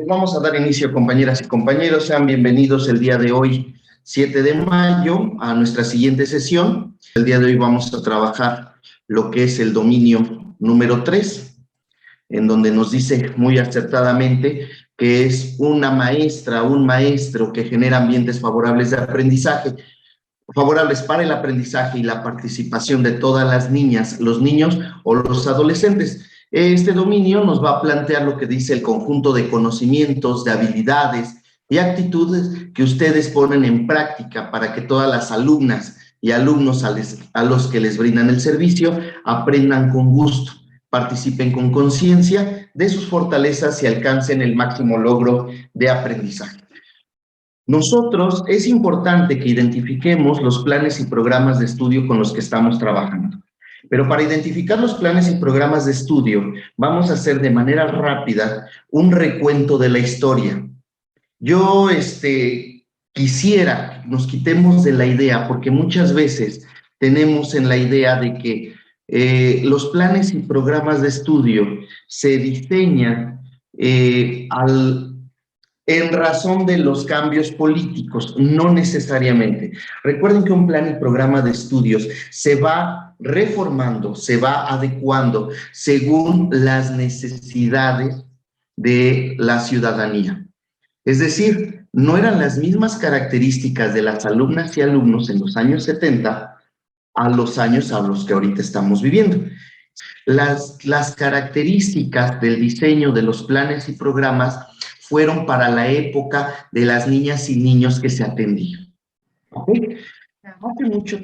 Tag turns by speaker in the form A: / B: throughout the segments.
A: Vamos a dar inicio, compañeras y compañeros. Sean bienvenidos el día de hoy, 7 de mayo, a nuestra siguiente sesión. El día de hoy vamos a trabajar lo que es el dominio número 3, en donde nos dice muy acertadamente que es una maestra, un maestro que genera ambientes favorables de aprendizaje, favorables para el aprendizaje y la participación de todas las niñas, los niños o los adolescentes. Este dominio nos va a plantear lo que dice el conjunto de conocimientos, de habilidades y actitudes que ustedes ponen en práctica para que todas las alumnas y alumnos a los que les brindan el servicio aprendan con gusto, participen con conciencia de sus fortalezas y alcancen el máximo logro de aprendizaje. Nosotros es importante que identifiquemos los planes y programas de estudio con los que estamos trabajando. Pero para identificar los planes y programas de estudio, vamos a hacer de manera rápida un recuento de la historia. Yo quisiera que nos quitemos de la idea, porque muchas veces tenemos en la idea de que los planes y programas de estudio se diseñan en razón de los cambios políticos, no necesariamente. Recuerden que un plan y programa de estudios se va reformando, se va adecuando según las necesidades de la ciudadanía. Es decir, no eran las mismas características de las alumnas y alumnos en los años 70 a los años a los que ahorita estamos viviendo. Las características del diseño de los planes y programas fueron para la época de las niñas y niños que se atendían. ¿Okay?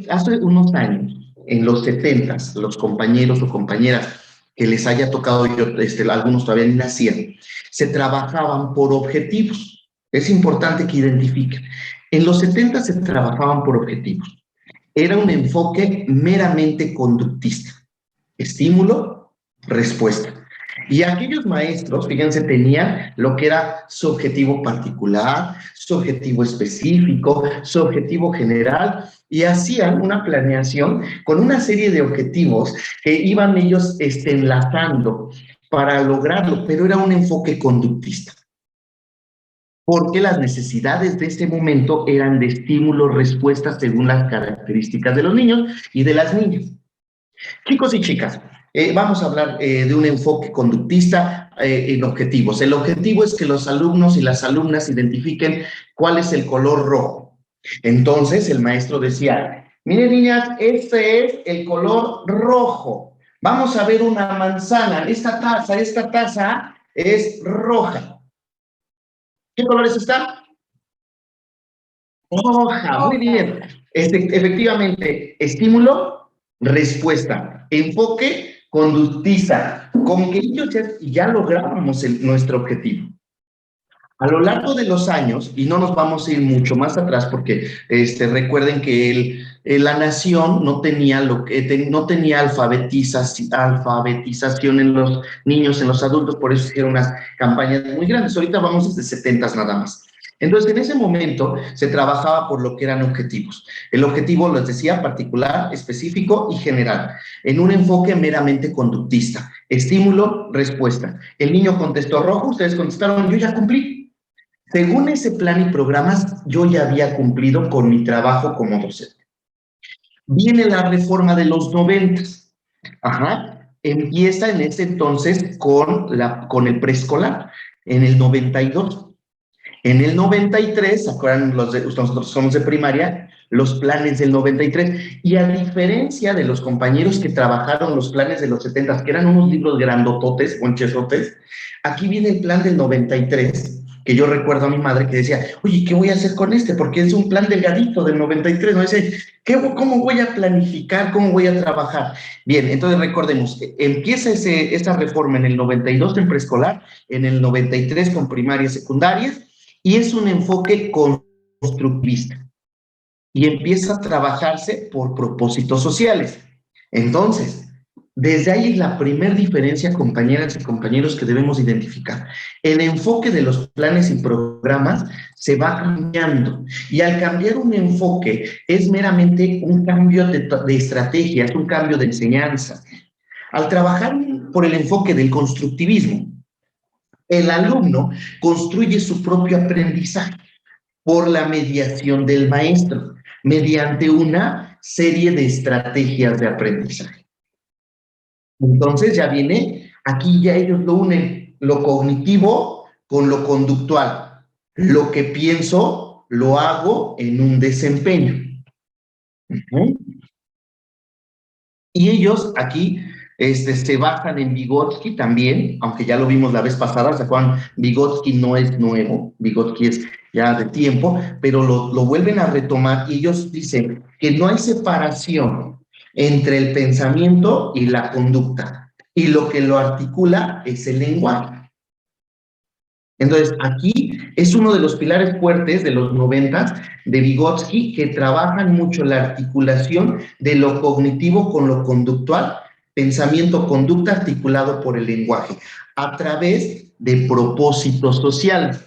A: Hace unos años, en los 70s, los compañeros o compañeras que les haya tocado, algunos todavía ni nacían, se trabajaban por objetivos. Es importante que identifiquen. En los 70 se trabajaban por objetivos. Era un enfoque meramente conductista. Estímulo, respuesta. Y aquellos maestros, fíjense, tenían lo que era su objetivo particular, su objetivo específico, su objetivo general, y hacían una planeación con una serie de objetivos que iban ellos enlazando para lograrlo, pero era un enfoque conductista. Porque las necesidades de ese momento eran de estímulo-respuesta según las características de los niños y de las niñas. Chicos y chicas, vamos a hablar de un enfoque conductista en objetivos. El objetivo es que los alumnos y las alumnas identifiquen cuál es el color rojo. Entonces el maestro decía, miren niñas, este es el color rojo. Vamos a ver una manzana. Esta taza es roja. ¿Qué colores están? Roja, muy bien. Efectivamente, estímulo, respuesta, enfoque, conductiza, con que ellos ya lográbamos nuestro objetivo. A lo largo de los años, y no nos vamos a ir mucho más atrás porque recuerden que la nación no tenía, no tenía alfabetización en los niños, en los adultos, por eso hicieron unas campañas muy grandes. Ahorita vamos desde 70 nada más. Entonces, en ese momento se trabajaba por lo que eran objetivos. El objetivo, les decía, particular, específico y general, en un enfoque meramente conductista. Estímulo, respuesta. El niño contestó rojo, ustedes contestaron, yo ya cumplí. Según ese plan y programas, yo ya había cumplido con mi trabajo como docente. Viene la reforma de los 90. Empieza en ese entonces con el preescolar, en el 92. En el 93, ¿se acuerdan? Nosotros somos de primaria, los planes del 93. Y a diferencia de los compañeros que trabajaron los planes de los 70, que eran unos libros grandototes, conchesotes, aquí viene el plan del 93, que yo recuerdo a mi madre que decía, oye, ¿qué voy a hacer con este? Porque es un plan delgadito del 93, ¿no? Dice, ¿cómo voy a planificar? ¿Cómo voy a trabajar? Bien, entonces recordemos, empieza esa reforma en el 92 en preescolar, en el 93 con primarias, secundarias, y es un enfoque constructivista. Y empieza a trabajarse por propósitos sociales. Entonces, desde ahí es la primera diferencia, compañeras y compañeros, que debemos identificar. El enfoque de los planes y programas se va cambiando. Y al cambiar un enfoque, es meramente un cambio de estrategia, es un cambio de enseñanza. Al trabajar por el enfoque del constructivismo, El alumno construye su propio aprendizaje por la mediación del maestro, mediante una serie de estrategias de aprendizaje. Entonces ya viene, aquí ya ellos lo unen, lo cognitivo con lo conductual. Lo que pienso, lo hago en un desempeño. Y ellos aquí se basan en Vygotsky también, aunque ya lo vimos la vez pasada, ¿se acuerdan? Vygotsky no es nuevo, Vygotsky es ya de tiempo, pero lo vuelven a retomar y ellos dicen que no hay separación entre el pensamiento y la conducta, y lo que lo articula es el lenguaje. Entonces, aquí es uno de los pilares fuertes de los 90 de Vygotsky, que trabajan mucho la articulación de lo cognitivo con lo conductual, pensamiento-conducta articulado por el lenguaje, a través de propósitos sociales.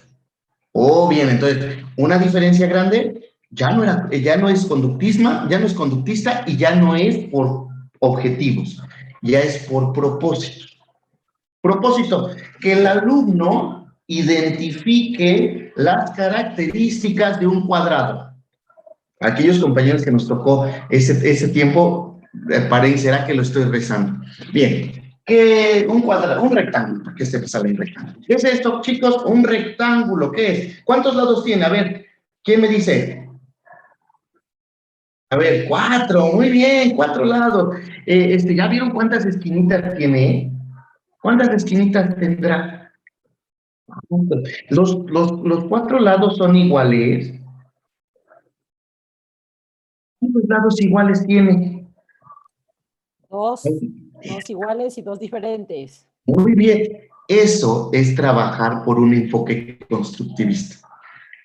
A: Oh, bien, entonces, una diferencia grande, ya no es conductismo, ya no es conductista y ya no es por objetivos, ya es por propósitos. Propósito, que el alumno identifique las características de un cuadrado. Aquellos compañeros que nos tocó ese tiempo, parecerá que lo estoy rezando. Bien, que un cuadrado, un rectángulo, ¿qué se sabe el rectángulo? ¿Qué es esto, chicos? Un rectángulo, ¿qué es? ¿Cuántos lados tiene? A ver, ¿quién me dice? A ver, 4, muy bien, 4 lados. ¿Ya vieron cuántas esquinitas tiene? ¿Cuántas esquinitas tendrá? Los 4 lados son iguales. ¿Cuántos lados iguales tiene?
B: Dos iguales y dos diferentes.
A: Muy bien. Eso es trabajar por un enfoque constructivista.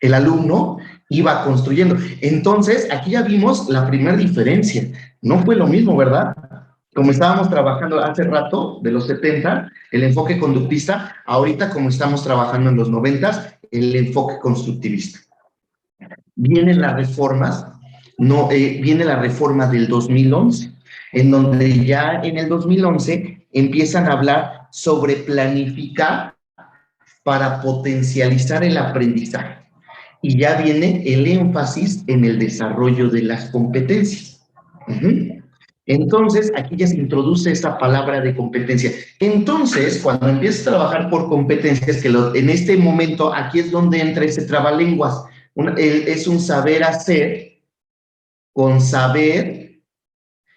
A: El alumno iba construyendo. Entonces, aquí ya vimos la primera diferencia. No fue lo mismo, ¿verdad? Como estábamos trabajando hace rato, de los 70, el enfoque conductista, ahorita como estamos trabajando en los 90, el enfoque constructivista. Vienen las reformas, viene la reforma del 2011, en donde ya en el 2011 empiezan a hablar sobre planificar para potencializar el aprendizaje. Y ya viene el énfasis en el desarrollo de las competencias. Entonces, aquí ya se introduce esa palabra de competencia. Entonces, cuando empiezas a trabajar por competencias, que en este momento, aquí es donde entra ese trabalenguas. Es un saber hacer con saber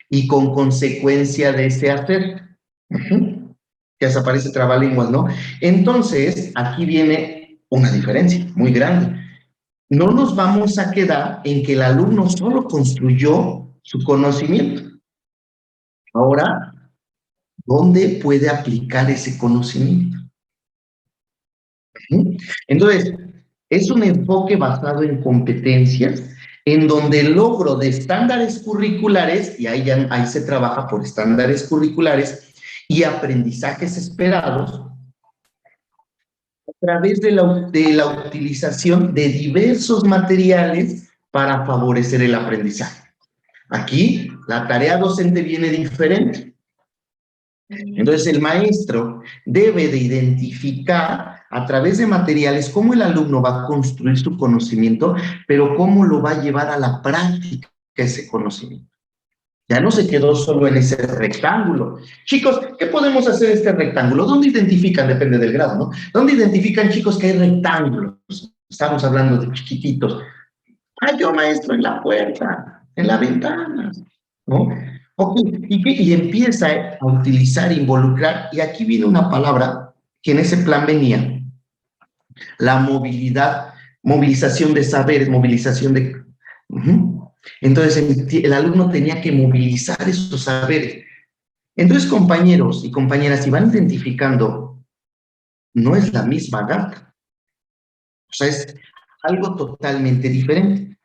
A: y con consecuencia de ese hacer. Que desaparece trabalenguas, ¿no? Entonces, aquí viene una diferencia muy grande. No nos vamos a quedar en que el alumno solo construyó su conocimiento. Ahora, ¿dónde puede aplicar ese conocimiento? Entonces, es un enfoque basado en competencias, en donde el logro de estándares curriculares, y ahí se trabaja por estándares curriculares, y aprendizajes esperados, a través de la utilización de diversos materiales para favorecer el aprendizaje. Aquí, la tarea docente viene diferente. Entonces, el maestro debe de identificar a través de materiales cómo el alumno va a construir su conocimiento, pero cómo lo va a llevar a la práctica ese conocimiento. Ya no se quedó solo en ese rectángulo. Chicos, ¿qué podemos hacer en este rectángulo? ¿Dónde identifican? Depende del grado, ¿no? ¿Dónde identifican, chicos, que hay rectángulos? Estamos hablando de chiquititos. Ah, yo, maestro, en la puerta, en la ventana, ¿no? Okay. Y empieza a utilizar, involucrar, y aquí viene una palabra que en ese plan venía, la movilización de saberes, movilización de... Entonces, el alumno tenía que movilizar esos saberes. Entonces, compañeros y compañeras, si van identificando, no es la misma gata. O sea, es algo totalmente diferente.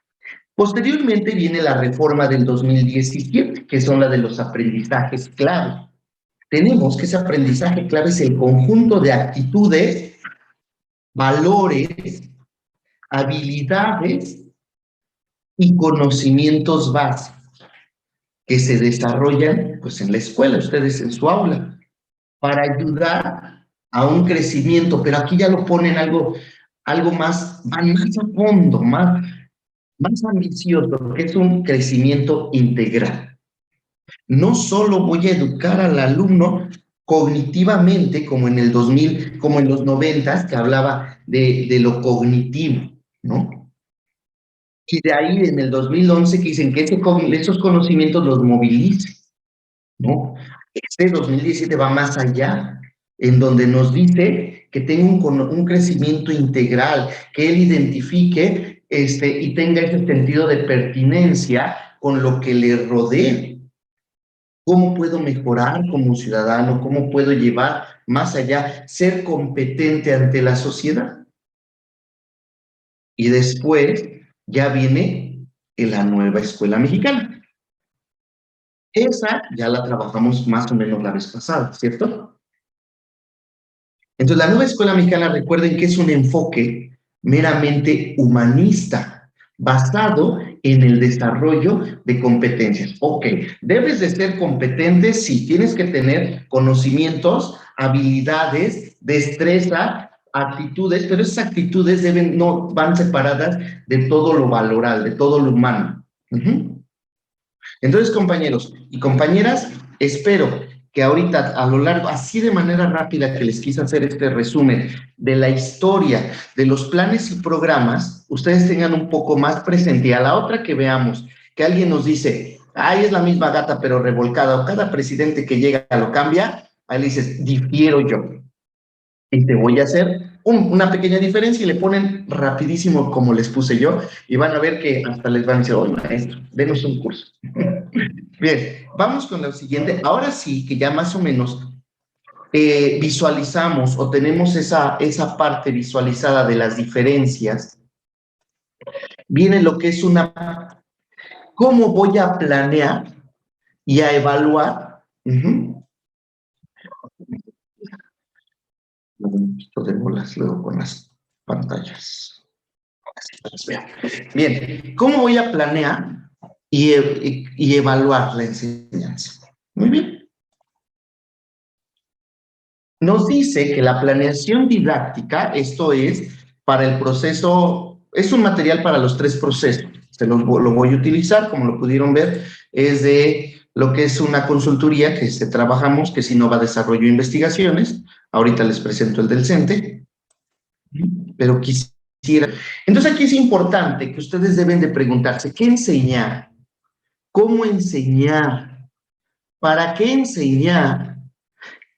A: Posteriormente viene la reforma del 2017, que son la de los aprendizajes clave. Tenemos que ese aprendizaje clave es el conjunto de actitudes, valores, habilidades y conocimientos básicos que se desarrollan pues en la escuela, ustedes en su aula, para ayudar a un crecimiento, pero aquí ya lo ponen algo más, van más a fondo, más ambicioso, que es un crecimiento integral. No solo voy a educar al alumno cognitivamente, como en el 2000, como en los 90, que hablaba de lo cognitivo, ¿no? Y de ahí en el 2011 que dicen que esos conocimientos los movilice, ¿no? Este 2017 va más allá, en donde nos dice que tenga un crecimiento integral, que él identifique y tenga ese sentido de pertinencia con lo que le rodea. ¿Cómo puedo mejorar como ciudadano? ¿Cómo puedo llevar más allá, ser competente ante la sociedad? Y después ya viene la nueva escuela mexicana. Esa ya la trabajamos más o menos la vez pasada, ¿cierto? Entonces, la nueva escuela mexicana, recuerden que es un enfoque meramente humanista, basado en el desarrollo de competencias. Ok, debes de ser competente, sí, tienes que tener conocimientos, habilidades, destreza, actitudes, pero esas actitudes no van separadas de todo lo valoral, de todo lo humano. Entonces, compañeros y compañeras, espero que ahorita, a lo largo, así de manera rápida que les quise hacer este resumen de la historia de los planes y programas, ustedes tengan un poco más presente. Y a la otra que veamos, que alguien nos dice, ay, es la misma gata pero revolcada, o cada presidente que llega lo cambia, ahí le dices, difiero yo. Y te voy a hacer una pequeña diferencia y le ponen rapidísimo como les puse yo, y van a ver que hasta les van a decir, oye, maestro, denos un curso. Bien, vamos con lo siguiente. Ahora sí que ya más o menos visualizamos o tenemos esa parte visualizada de las diferencias, viene lo que es ¿cómo voy a planear y a evaluar? Un poquito de bolas luego con las pantallas. Bien, ¿cómo voy a planear y evaluar la enseñanza? Muy bien. Nos dice que la planeación didáctica, esto es para el proceso, es un material para los 3 procesos. Lo voy a utilizar, como lo pudieron ver, es de lo que es una consultoría que trabajamos, que es Innova Desarrollo e Investigaciones. Ahorita les presento el del CENTE, pero quisiera. Entonces aquí es importante que ustedes deben de preguntarse, ¿qué enseñar? ¿Cómo enseñar? ¿Para qué enseñar?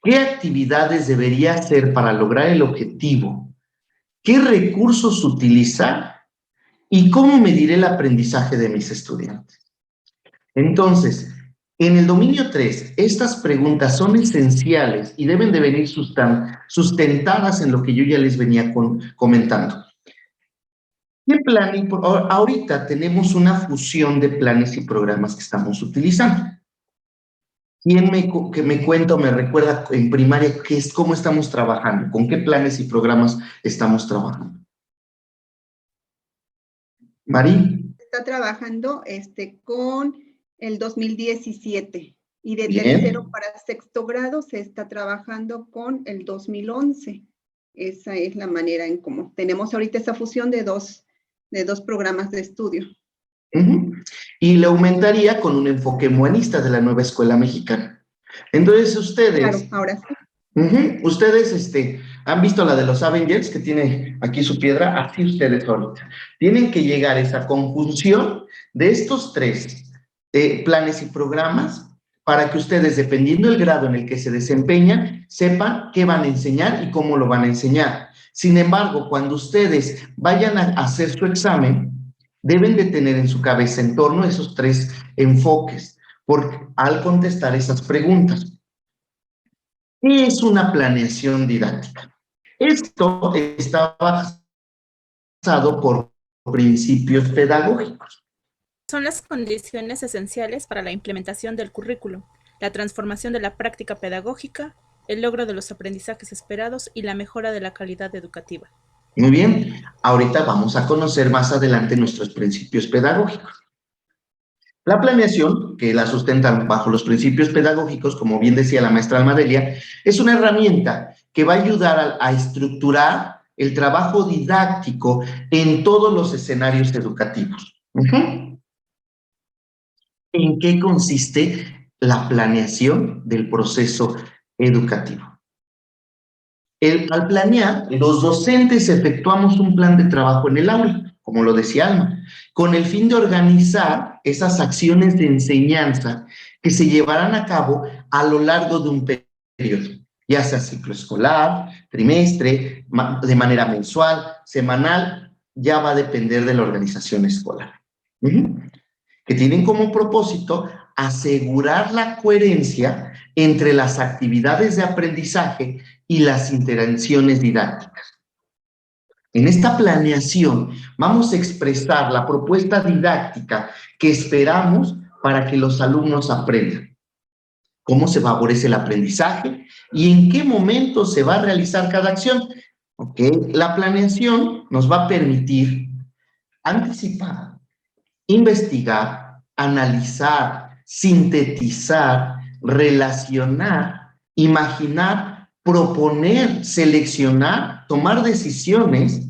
A: ¿Qué actividades debería hacer para lograr el objetivo? ¿Qué recursos utilizar? ¿Y cómo medir el aprendizaje de mis estudiantes? Entonces, en el dominio 3, estas preguntas son esenciales y deben de venir sustentadas en lo que yo ya les venía comentando. ¿Qué plan? Ahorita tenemos una fusión de planes y programas que estamos utilizando. ¿Quién me cuenta o me recuerda en primaria cómo estamos trabajando? ¿Con qué planes y programas estamos trabajando? Marí.
C: Está trabajando con el 2017 y de
A: Bien.
C: tercero para sexto grado se está trabajando con el 2011. Esa es la manera en cómo tenemos ahorita esa fusión de dos programas de estudio.
A: Y le aumentaría con un enfoque humanista de la nueva escuela mexicana. Entonces ustedes...
C: Claro, ahora sí.
A: Ustedes han visto la de los Avengers, que tiene aquí su piedra, así ustedes ahorita. Tienen que llegar a esa conjunción de estos 3 planes y programas para que ustedes, dependiendo del grado en el que se desempeñan, sepan qué van a enseñar y cómo lo van a enseñar. Sin embargo, cuando ustedes vayan a hacer su examen, deben de tener en su cabeza en torno a esos 3 enfoques al contestar esas preguntas. ¿Qué es una planeación didáctica? Esto está basado por principios pedagógicos.
D: Son las condiciones esenciales para la implementación del currículo, la transformación de la práctica pedagógica, el logro de los aprendizajes esperados y la mejora de la calidad educativa.
A: Muy bien, ahorita vamos a conocer más adelante nuestros principios pedagógicos. La planeación, que la sustentan bajo los principios pedagógicos, como bien decía la maestra Almadelia, es una herramienta que va a ayudar a estructurar el trabajo didáctico en todos los escenarios educativos. ¿En qué consiste la planeación del proceso educativo? Al planear, los docentes efectuamos un plan de trabajo en el aula, como lo decía Alma, con el fin de organizar esas acciones de enseñanza que se llevarán a cabo a lo largo de un periodo, ya sea ciclo escolar, trimestre, de manera mensual, semanal, ya va a depender de la organización escolar. Que tienen como propósito asegurar la coherencia entre las actividades de aprendizaje y las intervenciones didácticas. En esta planeación vamos a expresar la propuesta didáctica que esperamos para que los alumnos aprendan. Cómo se favorece el aprendizaje y en qué momento se va a realizar cada acción. La planeación nos va a permitir anticipar, investigar, analizar, sintetizar, relacionar, imaginar, proponer, seleccionar, tomar decisiones,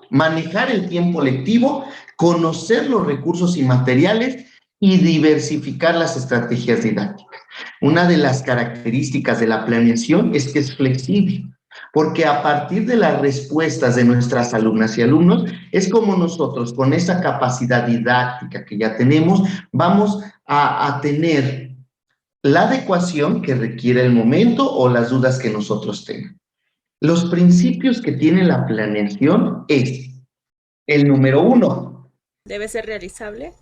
A: manejar el tiempo lectivo, conocer los recursos y materiales y diversificar las estrategias didácticas. Una de las características de la planeación es que es flexible, porque a partir de las respuestas de nuestras alumnas y alumnos, es como nosotros, con esa capacidad didáctica que ya tenemos, vamos a tener la adecuación que requiere el momento o las dudas que nosotros tengan. Los principios que tiene la planeación es el número 1.
D: Debe ser realizable,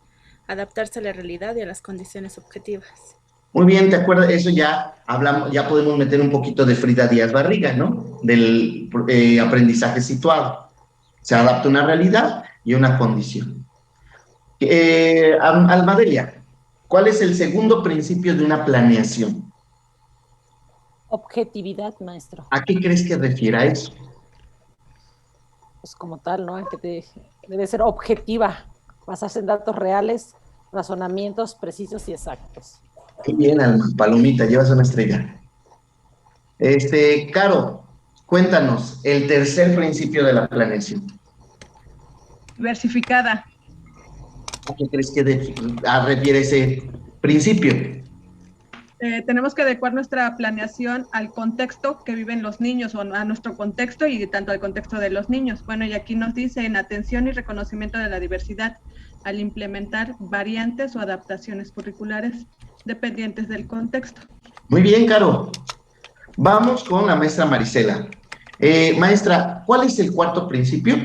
D: adaptarse a la realidad y a las condiciones objetivas.
A: Muy bien, ¿te acuerdas? Eso ya hablamos, ya podemos meter un poquito de Frida Díaz Barriga, ¿no? Del aprendizaje situado. Se adapta a una realidad y a una condición. Almadelia, ¿cuál es el segundo principio de una planeación?
B: Objetividad, maestro.
A: ¿A qué crees que refiere a eso?
B: Pues como tal, ¿no? Que debe ser objetiva, basarse en datos reales, razonamientos precisos y exactos.
A: Qué bien, Alma. Palomita, llevas una estrella. Caro, cuéntanos el tercer principio de la planeación.
E: Diversificada.
A: ¿A qué crees que refiere ese principio?
E: Tenemos que adecuar nuestra planeación al contexto que viven los niños o a nuestro contexto y tanto al contexto de los niños. Bueno, y aquí nos dice en atención y reconocimiento de la diversidad al implementar variantes o adaptaciones curriculares dependientes del contexto.
A: Muy bien, Caro. Vamos con la maestra Marisela. Maestra, ¿cuál es el cuarto principio?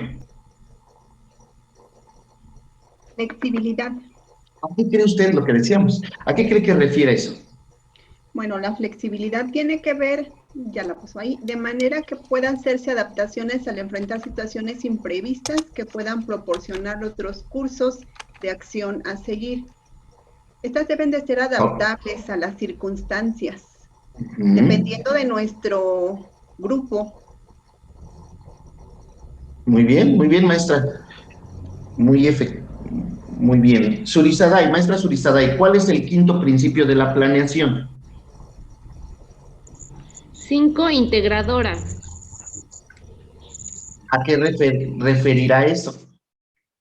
C: Flexibilidad.
A: ¿A qué cree usted lo que decíamos? ¿A qué cree que refiere eso?
C: Bueno, la flexibilidad tiene que ver, ya la puso ahí, de manera que puedan hacerse adaptaciones al enfrentar situaciones imprevistas que puedan proporcionar otros cursos de acción a seguir. Estas deben de ser adaptables a las circunstancias, dependiendo de nuestro grupo.
A: Muy bien, maestra. Muy bien. Surizaday, maestra Surizaday, ¿cuál es el quinto principio de la planeación?
F: 5, integradora.
A: ¿A qué referirá eso?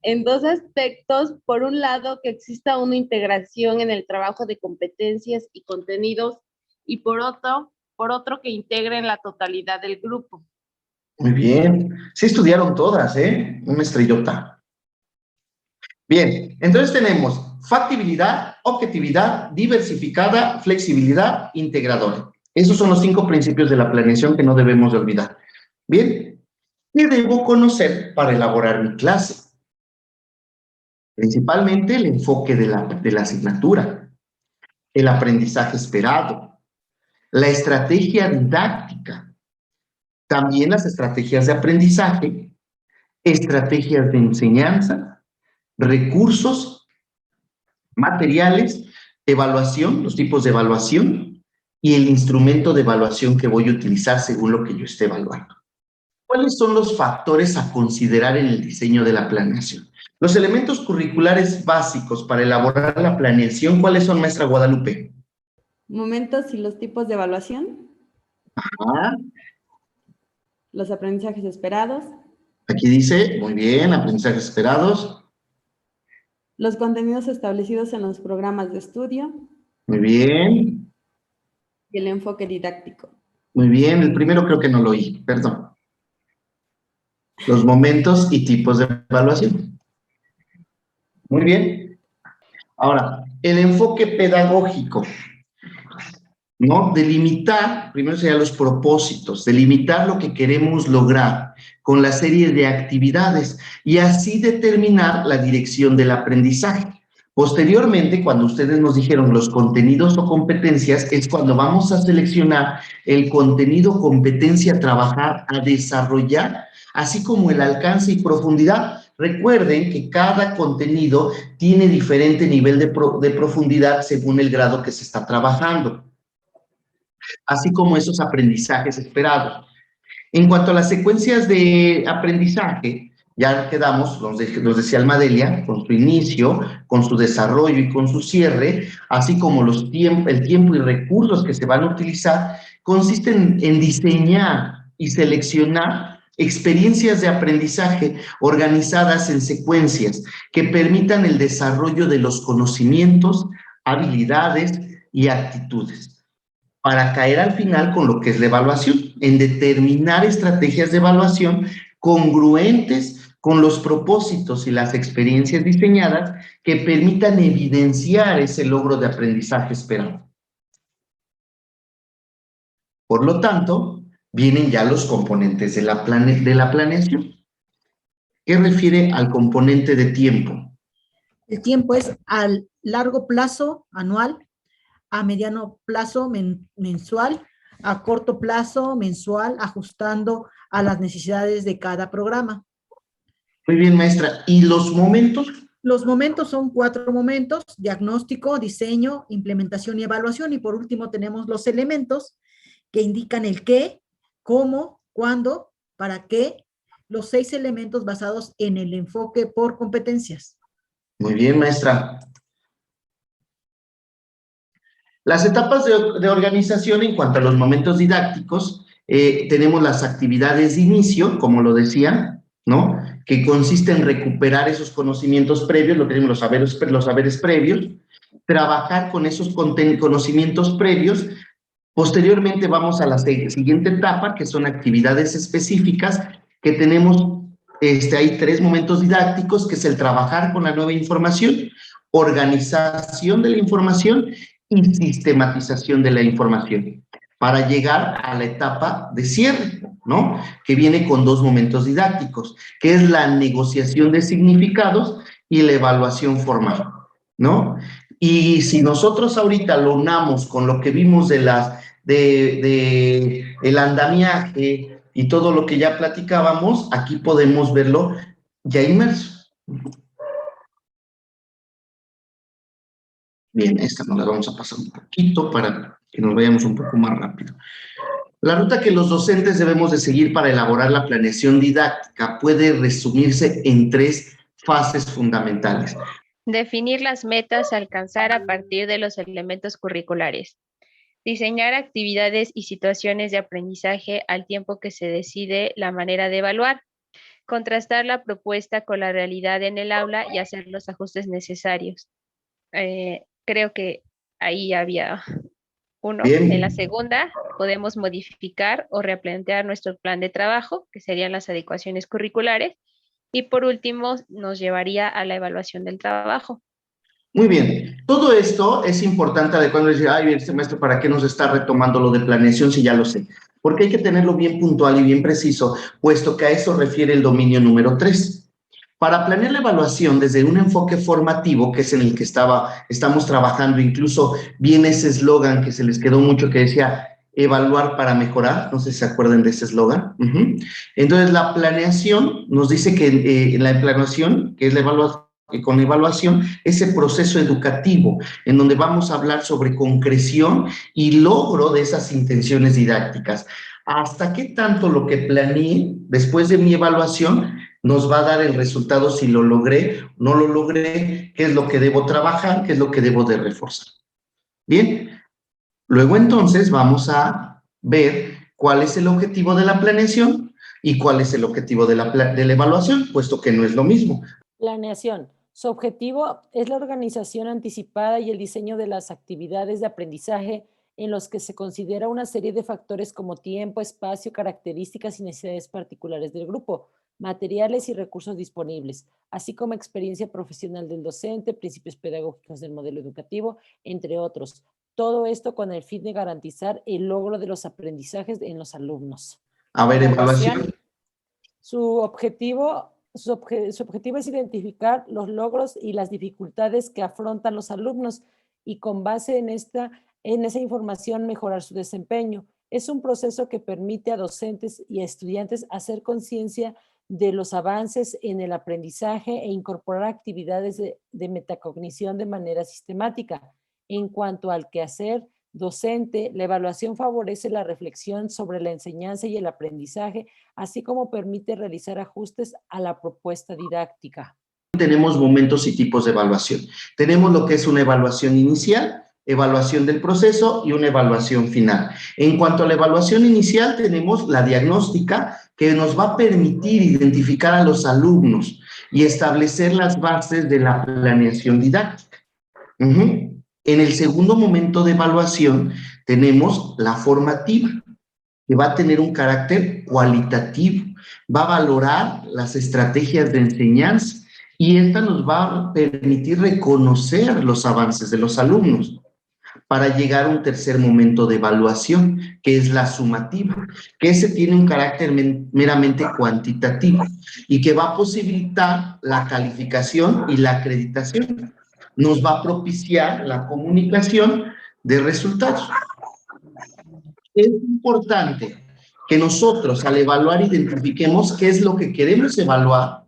F: En dos aspectos, por un lado, que exista una integración en el trabajo de competencias y contenidos, y por otro, que integren la totalidad del grupo.
A: Muy bien. Sí estudiaron todas, ¿eh? Una estrellota. Bien, entonces tenemos factibilidad, objetividad, diversificada, flexibilidad, integradora. Esos son los 5 principios de la planeación que no debemos de olvidar. Bien, ¿qué debo conocer para elaborar mi clase? Principalmente el enfoque de la asignatura, el aprendizaje esperado, la estrategia didáctica, también las estrategias de aprendizaje, estrategias de enseñanza, recursos, materiales, evaluación, los tipos de evaluación y el instrumento de evaluación que voy a utilizar según lo que yo esté evaluando. ¿Cuáles son los factores a considerar en el diseño de la planeación? Los elementos curriculares básicos para elaborar la planeación, ¿cuáles son, maestra Guadalupe?
G: Momentos y los tipos de evaluación.
A: Ajá.
G: Los aprendizajes esperados.
A: Aquí dice, muy bien, aprendizajes esperados.
G: Los contenidos establecidos en los programas de estudio.
A: Muy bien.
G: Y el enfoque didáctico.
A: Muy bien, el primero creo que no lo oí, perdón. Los momentos y tipos de evaluación. Muy bien. Ahora, el enfoque pedagógico, ¿no? Delimitar, primero serían los propósitos, delimitar lo que queremos lograr con la serie de actividades y así determinar la dirección del aprendizaje. Posteriormente, cuando ustedes nos dijeron los contenidos o competencias, es cuando vamos a seleccionar el contenido, competencia a trabajar, a desarrollar, así como el alcance y profundidad. Recuerden que cada contenido tiene diferente nivel de profundidad según el grado que se está trabajando, así como esos aprendizajes esperados. En cuanto a las secuencias de aprendizaje, ya quedamos, nos decía Almadelia, con su inicio, con su desarrollo y con su cierre, así como el tiempo y recursos que se van a utilizar, consisten en diseñar y seleccionar experiencias de aprendizaje organizadas en secuencias que permitan el desarrollo de los conocimientos, habilidades y actitudes, para caer al final con lo que es la evaluación, en determinar estrategias de evaluación congruentes con los propósitos y las experiencias diseñadas que permitan evidenciar ese logro de aprendizaje esperado. Por lo tanto, vienen ya los componentes de la planeación. ¿Qué refiere al componente de tiempo?
H: El tiempo es a largo plazo, anual, a mediano plazo, mensual, a corto plazo, mensual, ajustando a las necesidades de cada programa.
A: Muy bien, maestra. ¿Y los momentos?
H: Los momentos son 4 momentos: diagnóstico, diseño, implementación y evaluación. Y por último tenemos los elementos que indican el qué, cómo, cuándo, para qué, los 6 elementos basados en el enfoque por competencias.
A: Muy bien, maestra. Las etapas de organización en cuanto a los momentos didácticos, tenemos las actividades de inicio, como lo decía, ¿no? Que consiste en recuperar esos conocimientos previos, lo que tenemos los saberes previos, trabajar con esos conocimientos previos. Posteriormente vamos a la siguiente etapa, que son actividades específicas, que tenemos, hay 3 momentos didácticos, que es el trabajar con la nueva información, organización de la información y sistematización de la información, para llegar a la etapa de cierre, ¿no? Que viene con 2 momentos didácticos, que es la negociación de significados y la evaluación formal, ¿no? Y si nosotros ahorita lo unamos con lo que vimos de el andamiaje y todo lo que ya platicábamos, aquí podemos verlo ya inmerso. Bien, esta nos la vamos a pasar un poquito para que nos vayamos un poco más rápido. La ruta que los docentes debemos de seguir para elaborar la planeación didáctica puede resumirse en 3 fases fundamentales.
I: Definir las metas a alcanzar a partir de los elementos curriculares. Diseñar actividades y situaciones de aprendizaje al tiempo que se decide la manera de evaluar. Contrastar la propuesta con la realidad en el aula y hacer los ajustes necesarios. Creo que ahí había uno.
A: Bien.
I: En la segunda, podemos modificar o replantear nuestro plan de trabajo, que serían las adecuaciones curriculares. Y por último, nos llevaría a la evaluación del trabajo.
A: Muy bien. Todo esto es importante adecuando decir, ay, este maestro, ¿para qué nos está retomando lo de planeación si ya lo sé? Porque hay que tenerlo bien puntual y bien preciso, puesto que a eso refiere el dominio número 3. Para planear la evaluación desde un enfoque formativo, que es en el que estamos trabajando, incluso viene ese eslogan que se les quedó mucho que decía evaluar para mejorar, no sé si se acuerdan de ese eslogan. Entonces, la planeación nos dice que la planeación, que es la evaluación, con evaluación, ese proceso educativo en donde vamos a hablar sobre concreción y logro de esas intenciones didácticas. ¿Hasta qué tanto lo que planeé después de mi evaluación nos va a dar el resultado si lo logré, no lo logré, qué es lo que debo trabajar, qué es lo que debo de reforzar? Bien, luego entonces vamos a ver cuál es el objetivo de la planeación. ¿Y cuál es el objetivo de la evaluación? Puesto que no es lo mismo.
B: Planeación. Su objetivo es la organización anticipada y el diseño de las actividades de aprendizaje en los que se considera una serie de factores como tiempo, espacio, características y necesidades particulares del grupo, materiales y recursos disponibles, así como experiencia profesional del docente, principios pedagógicos del modelo educativo, entre otros. Todo esto con el fin de garantizar el logro de los aprendizajes en los alumnos.
A: A ver, evaluación.
B: Su objetivo es identificar los logros y las dificultades que afrontan los alumnos y con base en esa información mejorar su desempeño. Es un proceso que permite a docentes y a estudiantes hacer conciencia de los avances en el aprendizaje e incorporar actividades de metacognición de manera sistemática. En cuanto al quehacer docente, la evaluación favorece la reflexión sobre la enseñanza y el aprendizaje, así como permite realizar ajustes a la propuesta didáctica.
A: Tenemos momentos y tipos de evaluación. Tenemos lo que es una evaluación inicial, evaluación del proceso y una evaluación final. En cuanto a la evaluación inicial, tenemos la diagnóstica que nos va a permitir identificar a los alumnos y establecer las bases de la planeación didáctica. En el segundo momento de evaluación tenemos la formativa, que va a tener un carácter cualitativo, va a valorar las estrategias de enseñanza y esta nos va a permitir reconocer los avances de los alumnos para llegar a un tercer momento de evaluación, que es la sumativa, que ese tiene un carácter meramente cuantitativo y que va a posibilitar la calificación y la acreditación. Nos va a propiciar la comunicación de resultados. Es importante que nosotros al evaluar identifiquemos qué es lo que queremos evaluar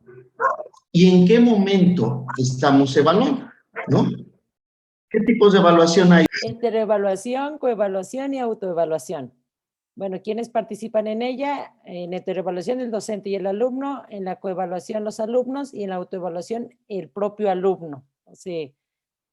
A: y en qué momento estamos evaluando, ¿no? ¿Qué tipos de evaluación hay?
B: Heteroevaluación, coevaluación y autoevaluación. Bueno, ¿quiénes participan en ella? En heteroevaluación el docente y el alumno, en la coevaluación los alumnos y en la autoevaluación el propio alumno. O sea,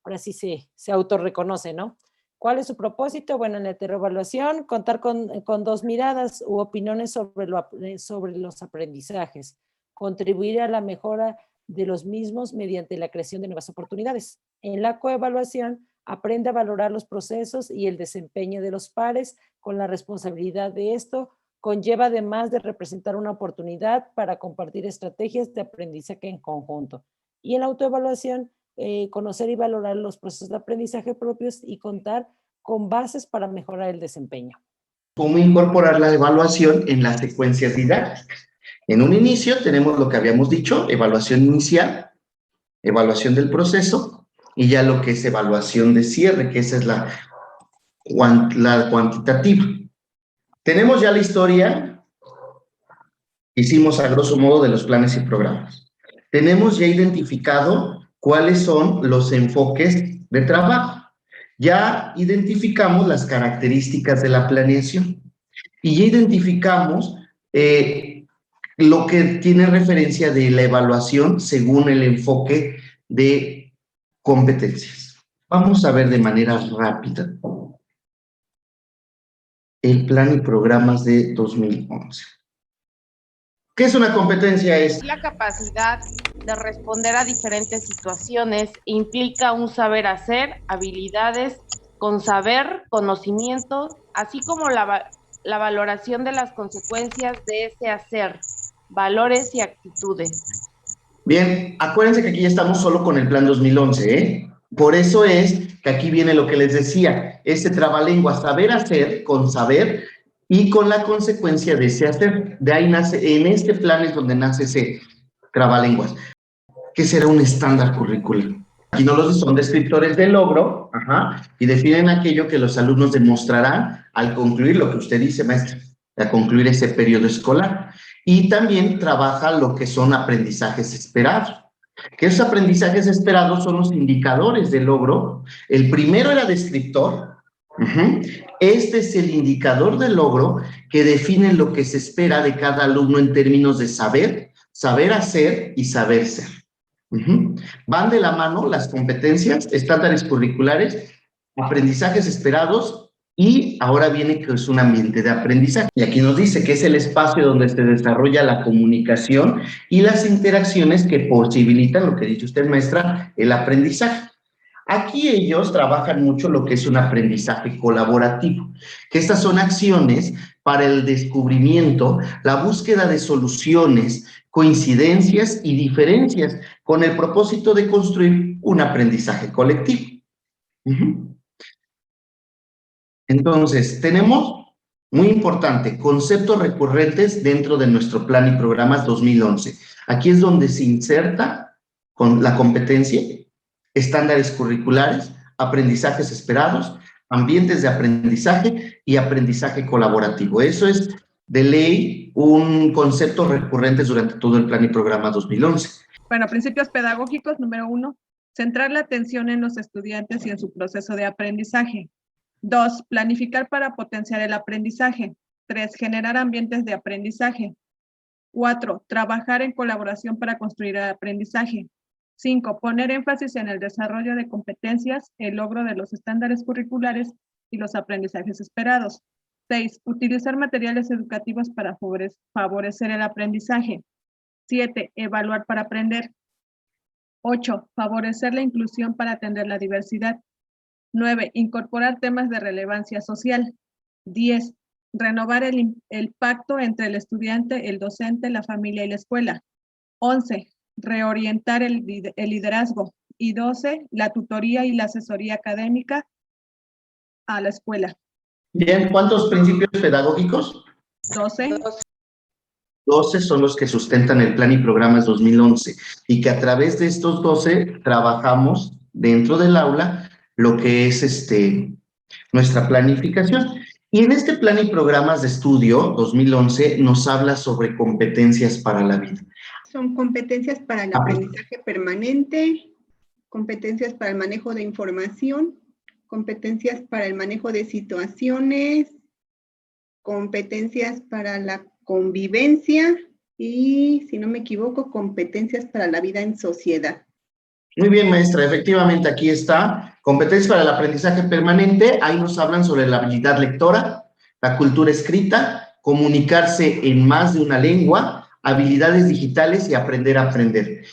B: ahora sí se autorreconoce, ¿no? ¿Cuál es su propósito? Bueno, en la heteroevaluación, contar con dos miradas u opiniones sobre los aprendizajes, contribuir a la mejora de los mismos mediante la creación de nuevas oportunidades. En la coevaluación, aprende a valorar los procesos y el desempeño de los pares con la responsabilidad de esto, conlleva además de representar una oportunidad para compartir estrategias de aprendizaje en conjunto. Y en la autoevaluación, conocer y valorar los procesos de aprendizaje propios y contar con bases para mejorar el desempeño.
A: ¿Cómo incorporar la evaluación en las secuencias didácticas? En un inicio tenemos lo que habíamos dicho, evaluación inicial, evaluación del proceso y ya lo que es evaluación de cierre, que esa es la cuantitativa. Tenemos ya la historia, hicimos a grosso modo de los planes y programas. Tenemos ya identificado cuáles son los enfoques de trabajo. Ya identificamos las características de la planeación y ya identificamos lo que tiene referencia de la evaluación según el enfoque de competencias. Vamos a ver de manera rápida el plan y programas de 2011. ¿Qué es una competencia? Es
F: la capacidad de responder a diferentes situaciones, implica un saber hacer, habilidades con saber, conocimiento, así como la valoración de las consecuencias de ese hacer, valores y actitudes.
A: Bien, acuérdense que aquí ya estamos solo con el plan 2011, ¿eh? Por eso es que aquí viene lo que les decía, ese trabalengua, saber hacer con saber y con la consecuencia de ese hacer. De ahí nace, en este plan es donde nace ese trabalenguas. ¿Qué será un estándar curricular? Aquí no los son descriptores de logro, y definen aquello que los alumnos demostrarán al concluir lo que usted dice, maestra, al concluir ese periodo escolar. Y también trabaja lo que son aprendizajes esperados. Que esos aprendizajes esperados son los indicadores de logro. El primero era descriptor. Este es el indicador de logro que define lo que se espera de cada alumno en términos de saber, saber hacer y saber ser. Van de la mano las competencias, estándares curriculares, aprendizajes esperados Y ahora viene que es un ambiente de aprendizaje. Y aquí nos dice que es el espacio donde se desarrolla la comunicación y las interacciones que posibilitan, lo que dice usted, maestra, el aprendizaje. Aquí ellos trabajan mucho lo que es un aprendizaje colaborativo, que estas son acciones para el descubrimiento, la búsqueda de soluciones, coincidencias y diferencias, con el propósito de construir un aprendizaje colectivo. Entonces, tenemos, muy importante, conceptos recurrentes dentro de nuestro plan y programas 2011. Aquí es donde se inserta con la competencia, estándares curriculares, aprendizajes esperados, ambientes de aprendizaje y aprendizaje colaborativo. Eso es de ley un concepto recurrente durante todo el plan y programa 2011.
E: Bueno, principios pedagógicos, número 1, centrar la atención en los estudiantes y en su proceso de aprendizaje. 2, planificar para potenciar el aprendizaje. 3, generar ambientes de aprendizaje. 4, trabajar en colaboración para construir el aprendizaje. 5, poner énfasis en el desarrollo de competencias, el logro de los estándares curriculares y los aprendizajes esperados. 6, utilizar materiales educativos para favorecer el aprendizaje. 7, evaluar para aprender. 8, favorecer la inclusión para atender la diversidad. 9, incorporar temas de relevancia social. 10, renovar el pacto entre el estudiante, el docente, la familia y la escuela. 11, reorientar el liderazgo. Y 12, la tutoría y la asesoría académica a la escuela.
A: Bien, ¿cuántos principios pedagógicos?
E: 12.
A: 12 son los que sustentan el plan y programas 2011 y que a través de estos 12 trabajamos dentro del aula lo que es nuestra planificación. Y en este plan y programas de estudio 2011 nos habla sobre competencias para la vida.
C: Son competencias para el aprendizaje permanente, competencias para el manejo de información, competencias para el manejo de situaciones, competencias para la convivencia y, si no me equivoco, competencias para la vida en sociedad.
A: Muy bien, maestra, efectivamente aquí está, competencias para el aprendizaje permanente, ahí nos hablan sobre la habilidad lectora, la cultura escrita, comunicarse en más de una lengua, habilidades digitales y aprender a aprender.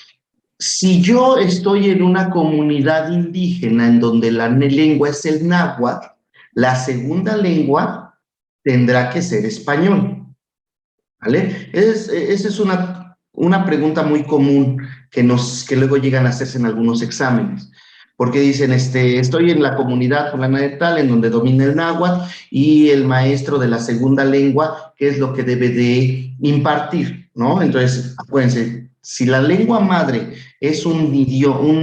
A: Si yo estoy en una comunidad indígena en donde la lengua es el náhuatl, la segunda lengua tendrá que ser español. ¿Vale? Esa es una pregunta muy común que luego llegan a hacerse en algunos exámenes. Porque dicen, estoy en la comunidad fulana de tal, en donde domina el náhuatl, y el maestro de la segunda lengua, ¿qué es lo que debe de impartir? ¿No? Entonces, acuérdense, si la lengua madre es un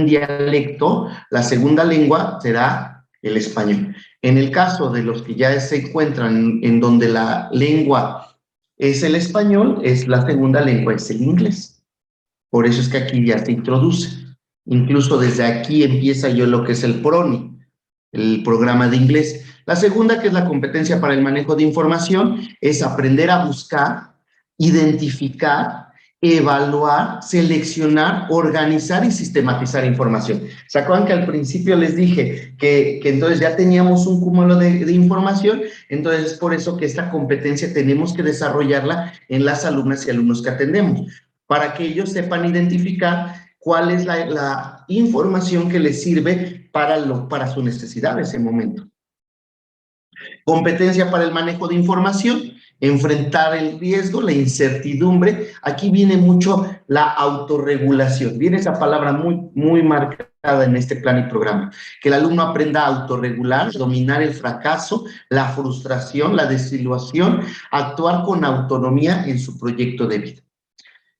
A: dialecto, la segunda lengua será el español. En el caso de los que ya se encuentran en donde la lengua es el español, la segunda lengua es el inglés. Por eso es que aquí ya se introduce. Incluso desde aquí empieza yo lo que es el PRONI, el programa de inglés. La segunda, que es la competencia para el manejo de información, es aprender a buscar, identificar, evaluar, seleccionar, organizar y sistematizar información. ¿Se acuerdan que al principio les dije que entonces ya teníamos un cúmulo de información? Entonces es por eso que esta competencia tenemos que desarrollarla en las alumnas y alumnos que atendemos, para que ellos sepan identificar cuál es la información que les sirve para su necesidad en ese momento. Competencia para el manejo de información, enfrentar el riesgo, la incertidumbre. Aquí viene mucho la autorregulación. Viene esa palabra muy marcada en este plan y programa. Que el alumno aprenda a autorregular, dominar el fracaso, la frustración, la desilusión, actuar con autonomía en su proyecto de vida.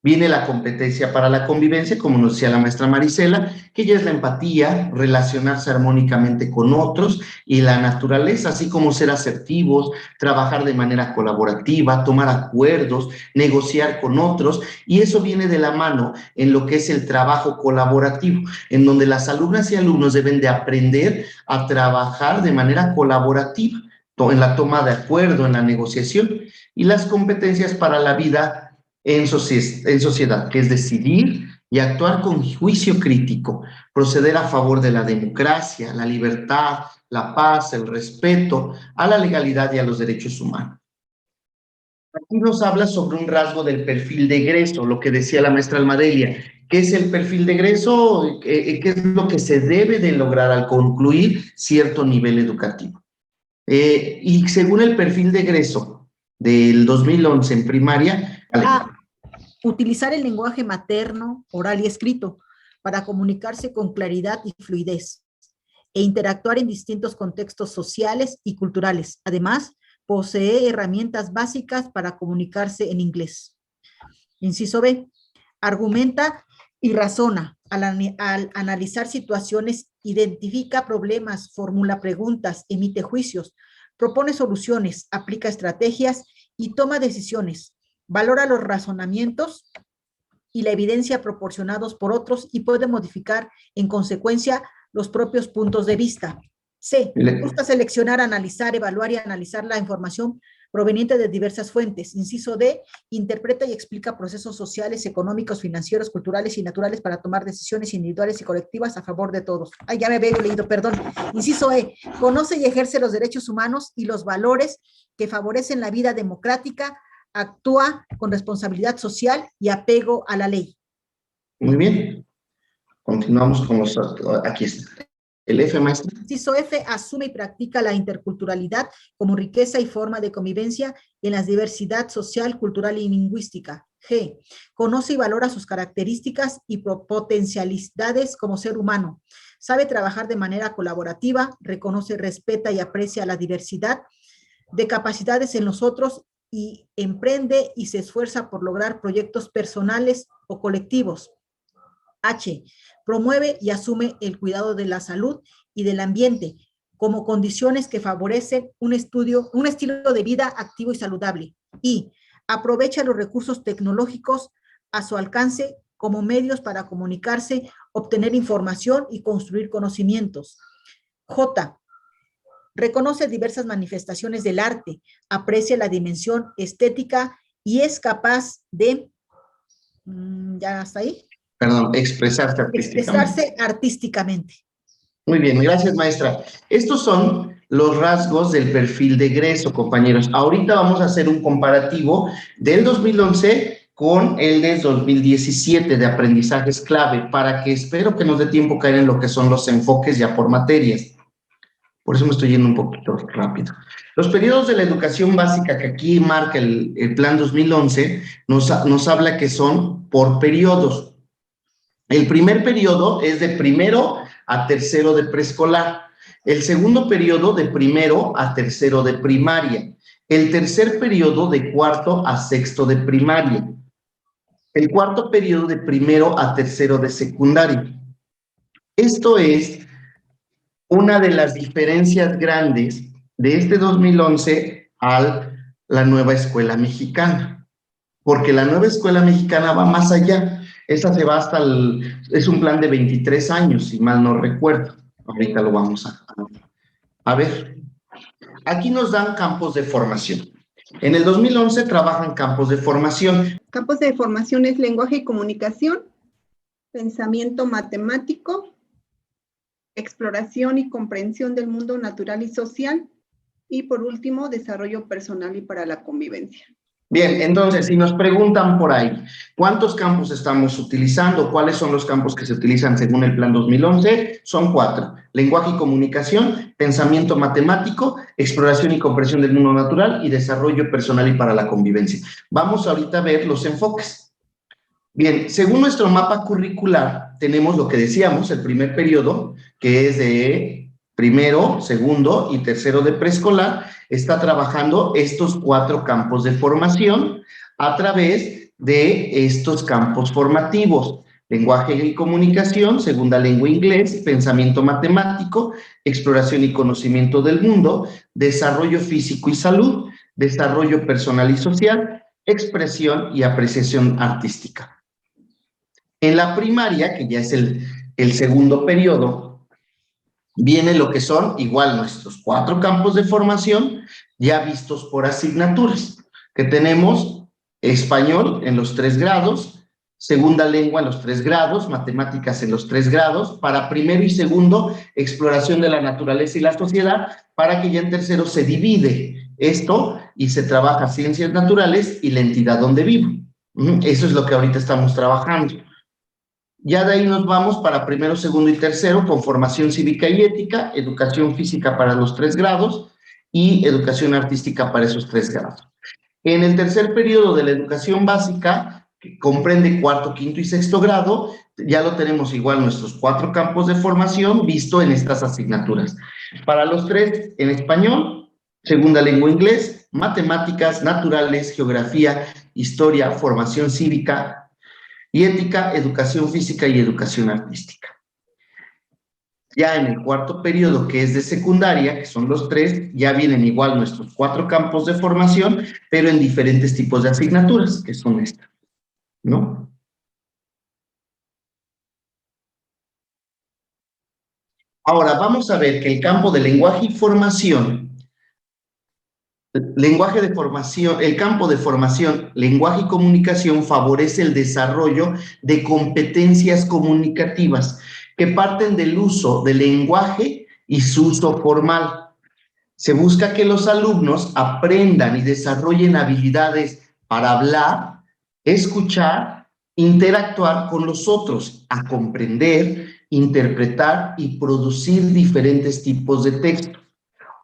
A: Viene la competencia para la convivencia, como nos decía la maestra Marisela, que ya es la empatía, relacionarse armónicamente con otros y la naturaleza, así como ser asertivos, trabajar de manera colaborativa, tomar acuerdos, negociar con otros, y eso viene de la mano en lo que es el trabajo colaborativo, en donde las alumnas y alumnos deben de aprender a trabajar de manera colaborativa, en la toma de acuerdo, en la negociación, y las competencias para la vida en sociedad, que es decidir, y actuar con juicio crítico, proceder a favor de la democracia, la libertad, la paz, el respeto a la legalidad y a los derechos humanos. Aquí nos habla sobre un rasgo del perfil de egreso, lo que decía la maestra Almadelia. ¿Qué es el perfil de egreso? ¿Qué es lo que se debe de lograr al concluir cierto nivel educativo? Y según el perfil de egreso del 2011 en primaria...
H: Utilizar el lenguaje materno, oral y escrito para comunicarse con claridad y fluidez e interactuar en distintos contextos sociales y culturales. Además, posee herramientas básicas para comunicarse en inglés. Inciso B. Argumenta y razona. Al analizar situaciones, identifica problemas, formula preguntas, emite juicios, propone soluciones, aplica estrategias y toma decisiones. Valora los razonamientos y la evidencia proporcionados por otros y puede modificar en consecuencia los propios puntos de vista. C. Busca seleccionar, analizar, evaluar y analizar la información proveniente de diversas fuentes. Inciso D. Interpreta y explica procesos sociales, económicos, financieros, culturales y naturales para tomar decisiones individuales y colectivas a favor de todos. Ay, ya me había leído, perdón. Inciso E. Conoce y ejerce los derechos humanos y los valores que favorecen la vida democrática. Actúa con responsabilidad social y apego a la ley.
A: Muy bien. Continuamos con los... Aquí está. El F, maestra.
H: Inciso F, asume y practica la interculturalidad como riqueza y forma de convivencia en la diversidad social, cultural y lingüística. G, conoce y valora sus características y potencialidades como ser humano. Sabe trabajar de manera colaborativa, reconoce, respeta y aprecia la diversidad de capacidades en los otros y emprende y se esfuerza por lograr proyectos personales o colectivos. H, promueve y asume el cuidado de la salud y del ambiente como condiciones que favorecen un estilo de vida activo y saludable. I, aprovecha los recursos tecnológicos a su alcance como medios para comunicarse, obtener información y construir conocimientos. J, reconoce diversas manifestaciones del arte, aprecia la dimensión estética y es capaz de, ¿ya hasta ahí?
A: Perdón, expresarse
H: artísticamente.
A: Muy bien, gracias, maestra. Estos son los rasgos del perfil de egreso, compañeros. Ahorita vamos a hacer un comparativo del 2011 con el de 2017 de aprendizajes clave, para que espero que nos dé tiempo caer en lo que son los enfoques ya por materias. Por eso me estoy yendo un poquito rápido. Los periodos de la educación básica que aquí marca el plan 2011 nos habla que son por periodos. El primer periodo es de primero a tercero de preescolar. El segundo periodo de primero a tercero de primaria. El tercer periodo de cuarto a sexto de primaria. El cuarto periodo de primero a tercero de secundaria. Esto es una de las diferencias grandes de este 2011 a la nueva escuela mexicana. Porque la nueva escuela mexicana va más allá. Esa se va hasta es un plan de 23 años, si mal no recuerdo. Ahorita lo vamos a ver. Aquí nos dan campos de formación. En el 2011 trabajan campos de formación.
C: Campos de formación es lenguaje y comunicación, pensamiento matemático, exploración y comprensión del mundo natural y social, y por último, desarrollo personal y para la convivencia.
A: Bien, entonces, si nos preguntan por ahí, ¿cuántos campos estamos utilizando? ¿Cuáles son los campos que se utilizan según el plan 2011? Son 4. Lenguaje y comunicación, pensamiento matemático, exploración y comprensión del mundo natural y desarrollo personal y para la convivencia. Vamos ahorita a ver los enfoques. Bien, según nuestro mapa curricular, tenemos lo que decíamos, el primer periodo, que es de primero, segundo y tercero de preescolar, está trabajando estos 4 campos de formación a través de estos campos formativos. Lenguaje y comunicación, segunda lengua inglés, pensamiento matemático, exploración y conocimiento del mundo, desarrollo físico y salud, desarrollo personal y social, expresión y apreciación artística. En la primaria, que ya es el segundo periodo, viene lo que son igual nuestros 4 campos de formación ya vistos por asignaturas, que tenemos español en los 3 grados, segunda lengua en los 3 grados, matemáticas en los 3 grados, para primero y segundo, exploración de la naturaleza y la sociedad, para que ya en tercero se divide esto y se trabaja ciencias naturales y la entidad donde vivo. Eso es lo que ahorita estamos trabajando. Ya de ahí nos vamos para primero, segundo y tercero con formación cívica y ética, educación física para los 3 grados y educación artística para esos 3 grados. En el tercer periodo de la educación básica, que comprende cuarto, quinto y sexto grado, ya lo tenemos igual nuestros 4 campos de formación visto en estas asignaturas. Para los 3 en español, segunda lengua inglés, matemáticas, naturales, geografía, historia, formación cívica y ética, educación física y educación artística. Ya en el cuarto periodo, que es de secundaria, que son los 3, ya vienen igual nuestros 4 campos de formación, pero en diferentes tipos de asignaturas, que son estas, ¿no? Ahora, vamos a ver que el campo de lenguaje y formación, el campo de formación, lenguaje y comunicación favorece el desarrollo de competencias comunicativas que parten del uso del lenguaje y su uso formal. Se busca que los alumnos aprendan y desarrollen habilidades para hablar, escuchar, interactuar con los otros, a comprender, interpretar y producir diferentes tipos de texto.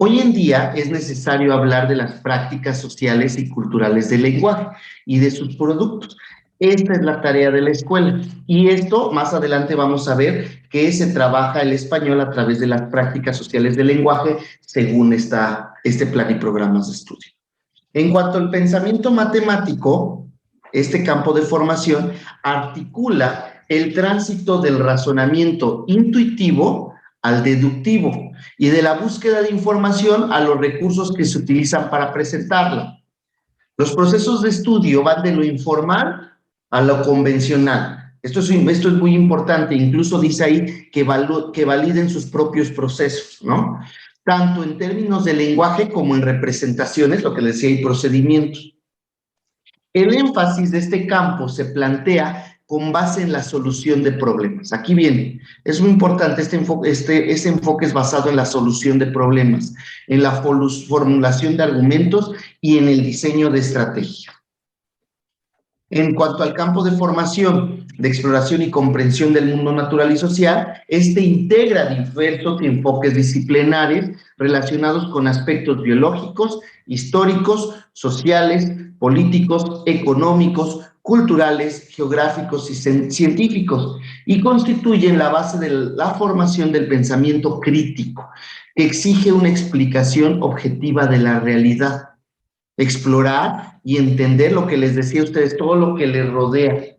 A: Hoy en día es necesario hablar de las prácticas sociales y culturales del lenguaje y de sus productos. Esta es la tarea de la escuela. Y esto, más adelante vamos a ver que se trabaja el español a través de las prácticas sociales del lenguaje según este plan y programas de estudio. En cuanto al pensamiento matemático, este campo de formación articula el tránsito del razonamiento intuitivo al deductivo y de la búsqueda de información a los recursos que se utilizan para presentarla. Los procesos de estudio van de lo informal a lo convencional. Esto es muy importante, incluso dice ahí que validen sus propios procesos, ¿no? Tanto en términos de lenguaje como en representaciones, lo que les decía, y procedimientos. El énfasis de este campo se plantea con base en la solución de problemas. Aquí viene, es muy importante, ese enfoque es basado en la solución de problemas, en la formulación de argumentos y en el diseño de estrategia. En cuanto al campo de formación, de exploración y comprensión del mundo natural y social, este integra diversos enfoques disciplinares relacionados con aspectos biológicos, históricos, sociales, políticos, económicos, culturales, geográficos y científicos, y constituyen la base de la formación del pensamiento crítico, que exige una explicación objetiva de la realidad, explorar y entender lo que les decía a ustedes, todo lo que les rodea,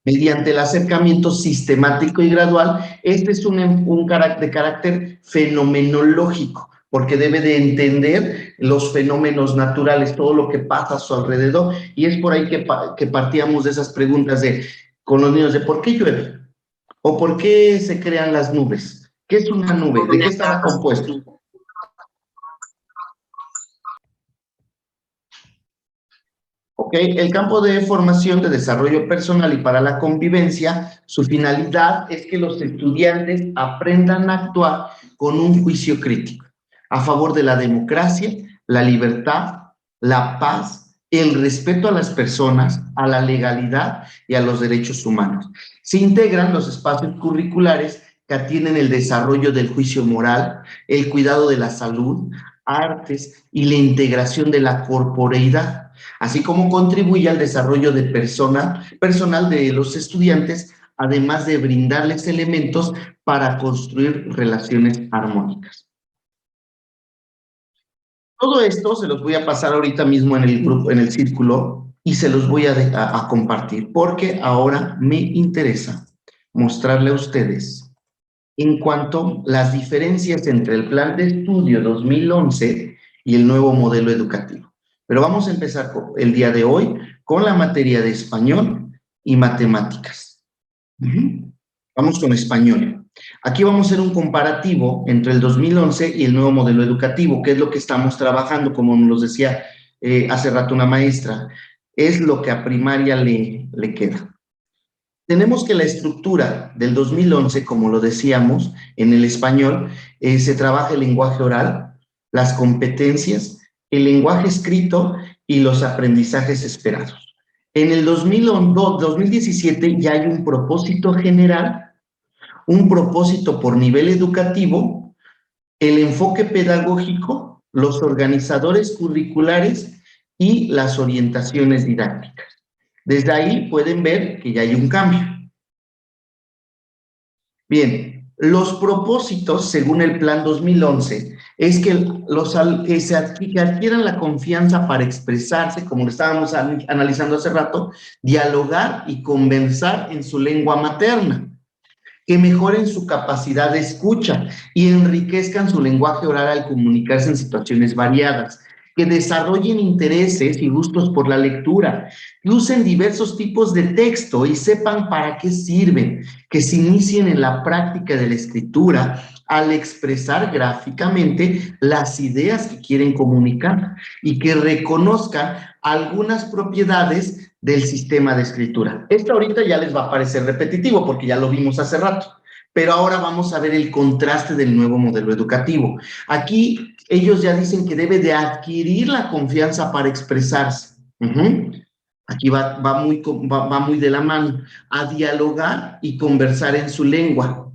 A: mediante el acercamiento sistemático y gradual. Este es de carácter fenomenológico, porque debe de entender los fenómenos naturales, todo lo que pasa a su alrededor, y es por ahí que partíamos de esas preguntas con los niños de ¿por qué llueve? ¿O por qué se crean las nubes? ¿Qué es una nube? ¿De qué está compuesto? ¿Ok? El campo de formación de desarrollo personal y para la convivencia, su finalidad es que los estudiantes aprendan a actuar con un juicio crítico a favor de la democracia, la libertad, la paz, el respeto a las personas, a la legalidad y a los derechos humanos. Se integran los espacios curriculares que atienden el desarrollo del juicio moral, el cuidado de la salud, artes y la integración de la corporeidad, así como contribuye al desarrollo de personal de los estudiantes, además de brindarles elementos para construir relaciones armónicas. Todo esto se los voy a pasar ahorita mismo en el grupo, en el círculo, y se los voy a compartir, porque ahora me interesa mostrarle a ustedes en cuanto a las diferencias entre el plan de estudio 2011 y el nuevo modelo educativo. Pero vamos a empezar el día de hoy con la materia de español y matemáticas. Vamos con español. Aquí vamos a hacer un comparativo entre el 2011 y el nuevo modelo educativo, que es lo que estamos trabajando, como nos decía hace rato una maestra, es lo que a primaria le queda. Tenemos que la estructura del 2011, como lo decíamos, en el español, se trabaja el lenguaje oral, las competencias, el lenguaje escrito y los aprendizajes esperados. En el 2017 ya hay un propósito general, un propósito por nivel educativo, el enfoque pedagógico, los organizadores curriculares y las orientaciones didácticas. Desde ahí pueden ver que ya hay un cambio. Bien, los propósitos, según el Plan 2011, es que que adquieran la confianza para expresarse, como lo estábamos analizando hace rato, dialogar y conversar en su lengua materna, que mejoren su capacidad de escucha y enriquezcan su lenguaje oral al comunicarse en situaciones variadas, que desarrollen intereses y gustos por la lectura, que usen diversos tipos de texto y sepan para qué sirven, que se inicien en la práctica de la escritura al expresar gráficamente las ideas que quieren comunicar y que reconozcan algunas propiedades del sistema de escritura. Esto ahorita ya les va a parecer repetitivo porque ya lo vimos hace rato, pero ahora vamos a ver el contraste del nuevo modelo educativo. Aquí ellos ya dicen que debe de adquirir la confianza para expresarse. Aquí va muy de la mano, a dialogar y conversar en su lengua,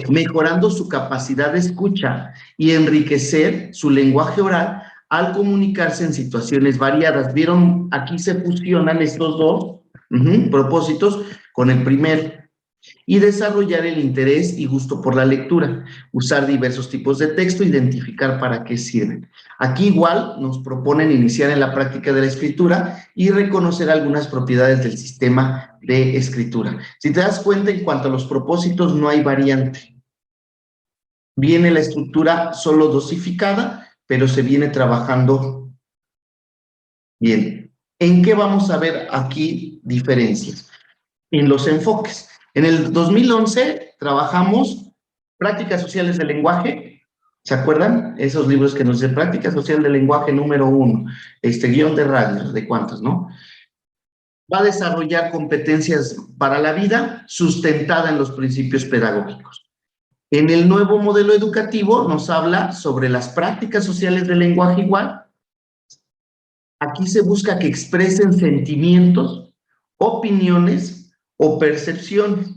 A: mejorando su capacidad de escucha y enriquecer su lenguaje oral al comunicarse en situaciones variadas. ¿Vieron? Aquí se fusionan estos dos propósitos con el primero. Y desarrollar el interés y gusto por la lectura, usar diversos tipos de texto, identificar para qué sirven. Aquí igual nos proponen iniciar en la práctica de la escritura y reconocer algunas propiedades del sistema de escritura. Si te das cuenta, en cuanto a los propósitos, no hay variante. Viene la estructura solo dosificada, pero se viene trabajando bien. ¿En qué vamos a ver aquí diferencias? En los enfoques. En el 2011 trabajamos prácticas sociales del lenguaje. ¿Se acuerdan? Esos libros que nos dicen práctica social del lenguaje número 1, guión de radio, ¿de cuántos, no? Va a desarrollar competencias para la vida sustentada en los principios pedagógicos. En el nuevo modelo educativo nos habla sobre las prácticas sociales del lenguaje igual. Aquí se busca que expresen sentimientos, opiniones o percepciones.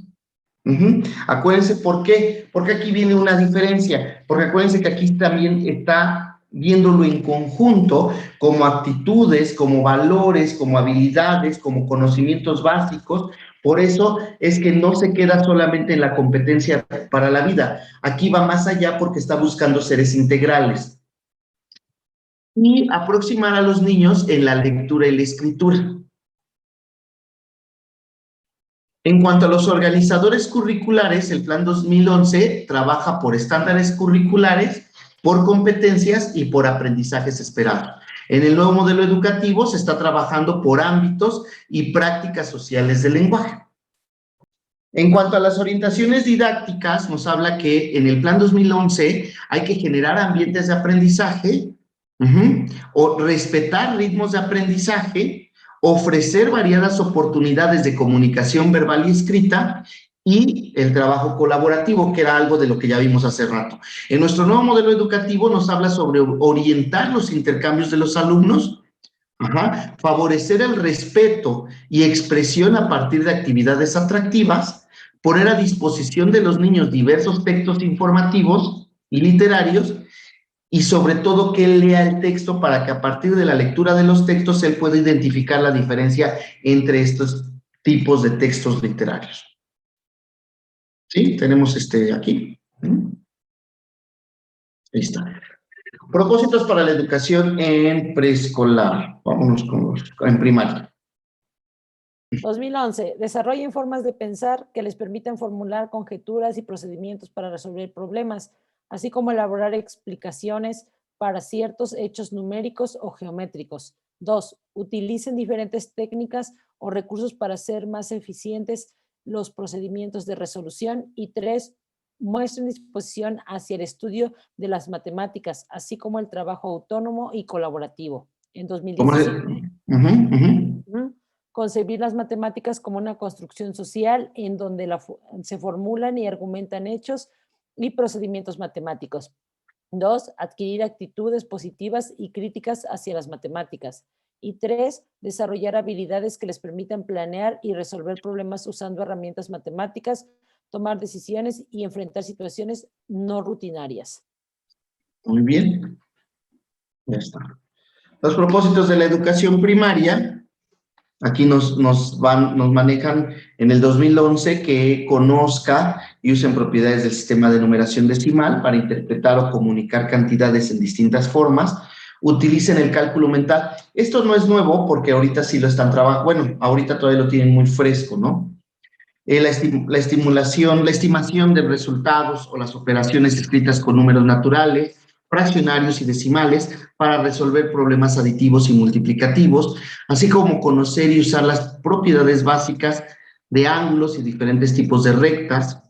A: Acuérdense por qué, porque aquí viene una diferencia, porque acuérdense que aquí también está viéndolo en conjunto como actitudes, como valores, como habilidades, como conocimientos básicos. Por eso es que no se queda solamente en la competencia para la vida, aquí va más allá porque está buscando seres integrales. Y aproximar a los niños en la lectura y la escritura. En cuanto a los organizadores curriculares, el Plan 2011 trabaja por estándares curriculares, por competencias y por aprendizajes esperados. En el nuevo modelo educativo se está trabajando por ámbitos y prácticas sociales del lenguaje. En cuanto a las orientaciones didácticas, nos habla que en el Plan 2011 hay que generar ambientes de aprendizaje, o respetar ritmos de aprendizaje, ofrecer variadas oportunidades de comunicación verbal y escrita y el trabajo colaborativo, que era algo de lo que ya vimos hace rato. En nuestro nuevo modelo educativo nos habla sobre orientar los intercambios de los alumnos, favorecer el respeto y expresión a partir de actividades atractivas, poner a disposición de los niños diversos textos informativos y literarios, y sobre todo que él lea el texto para que a partir de la lectura de los textos él pueda identificar la diferencia entre estos tipos de textos literarios. ¿Sí? Tenemos aquí. Ahí está. Propósitos para la educación en preescolar. Vámonos en primaria.
B: 2011. Desarrollen formas de pensar que les permitan formular conjeturas y procedimientos para resolver problemas, así como elaborar explicaciones para ciertos hechos numéricos o geométricos. 2. Utilicen diferentes técnicas o recursos para hacer más eficientes los procedimientos de resolución. Y 3. Muestren disposición hacia el estudio de las matemáticas, así como el trabajo autónomo y colaborativo. En 2017. concebir las matemáticas como una construcción social en donde se formulan y argumentan hechos y procedimientos matemáticos. 2, adquirir actitudes positivas y críticas hacia las matemáticas. Y 3, desarrollar habilidades que les permitan planear y resolver problemas usando herramientas matemáticas, tomar decisiones y enfrentar situaciones no rutinarias.
A: Muy bien. Ya está. Los propósitos de la educación primaria, aquí nos manejan en el 2011 que conozca y usen propiedades del sistema de numeración decimal para interpretar o comunicar cantidades en distintas formas, utilicen el cálculo mental. Esto no es nuevo porque ahorita sí lo están trabajando, bueno, ahorita todavía lo tienen muy fresco, ¿no? La estimación de resultados o las operaciones escritas con números naturales, fraccionarios y decimales para resolver problemas aditivos y multiplicativos, así como conocer y usar las propiedades básicas de ángulos y diferentes tipos de rectas,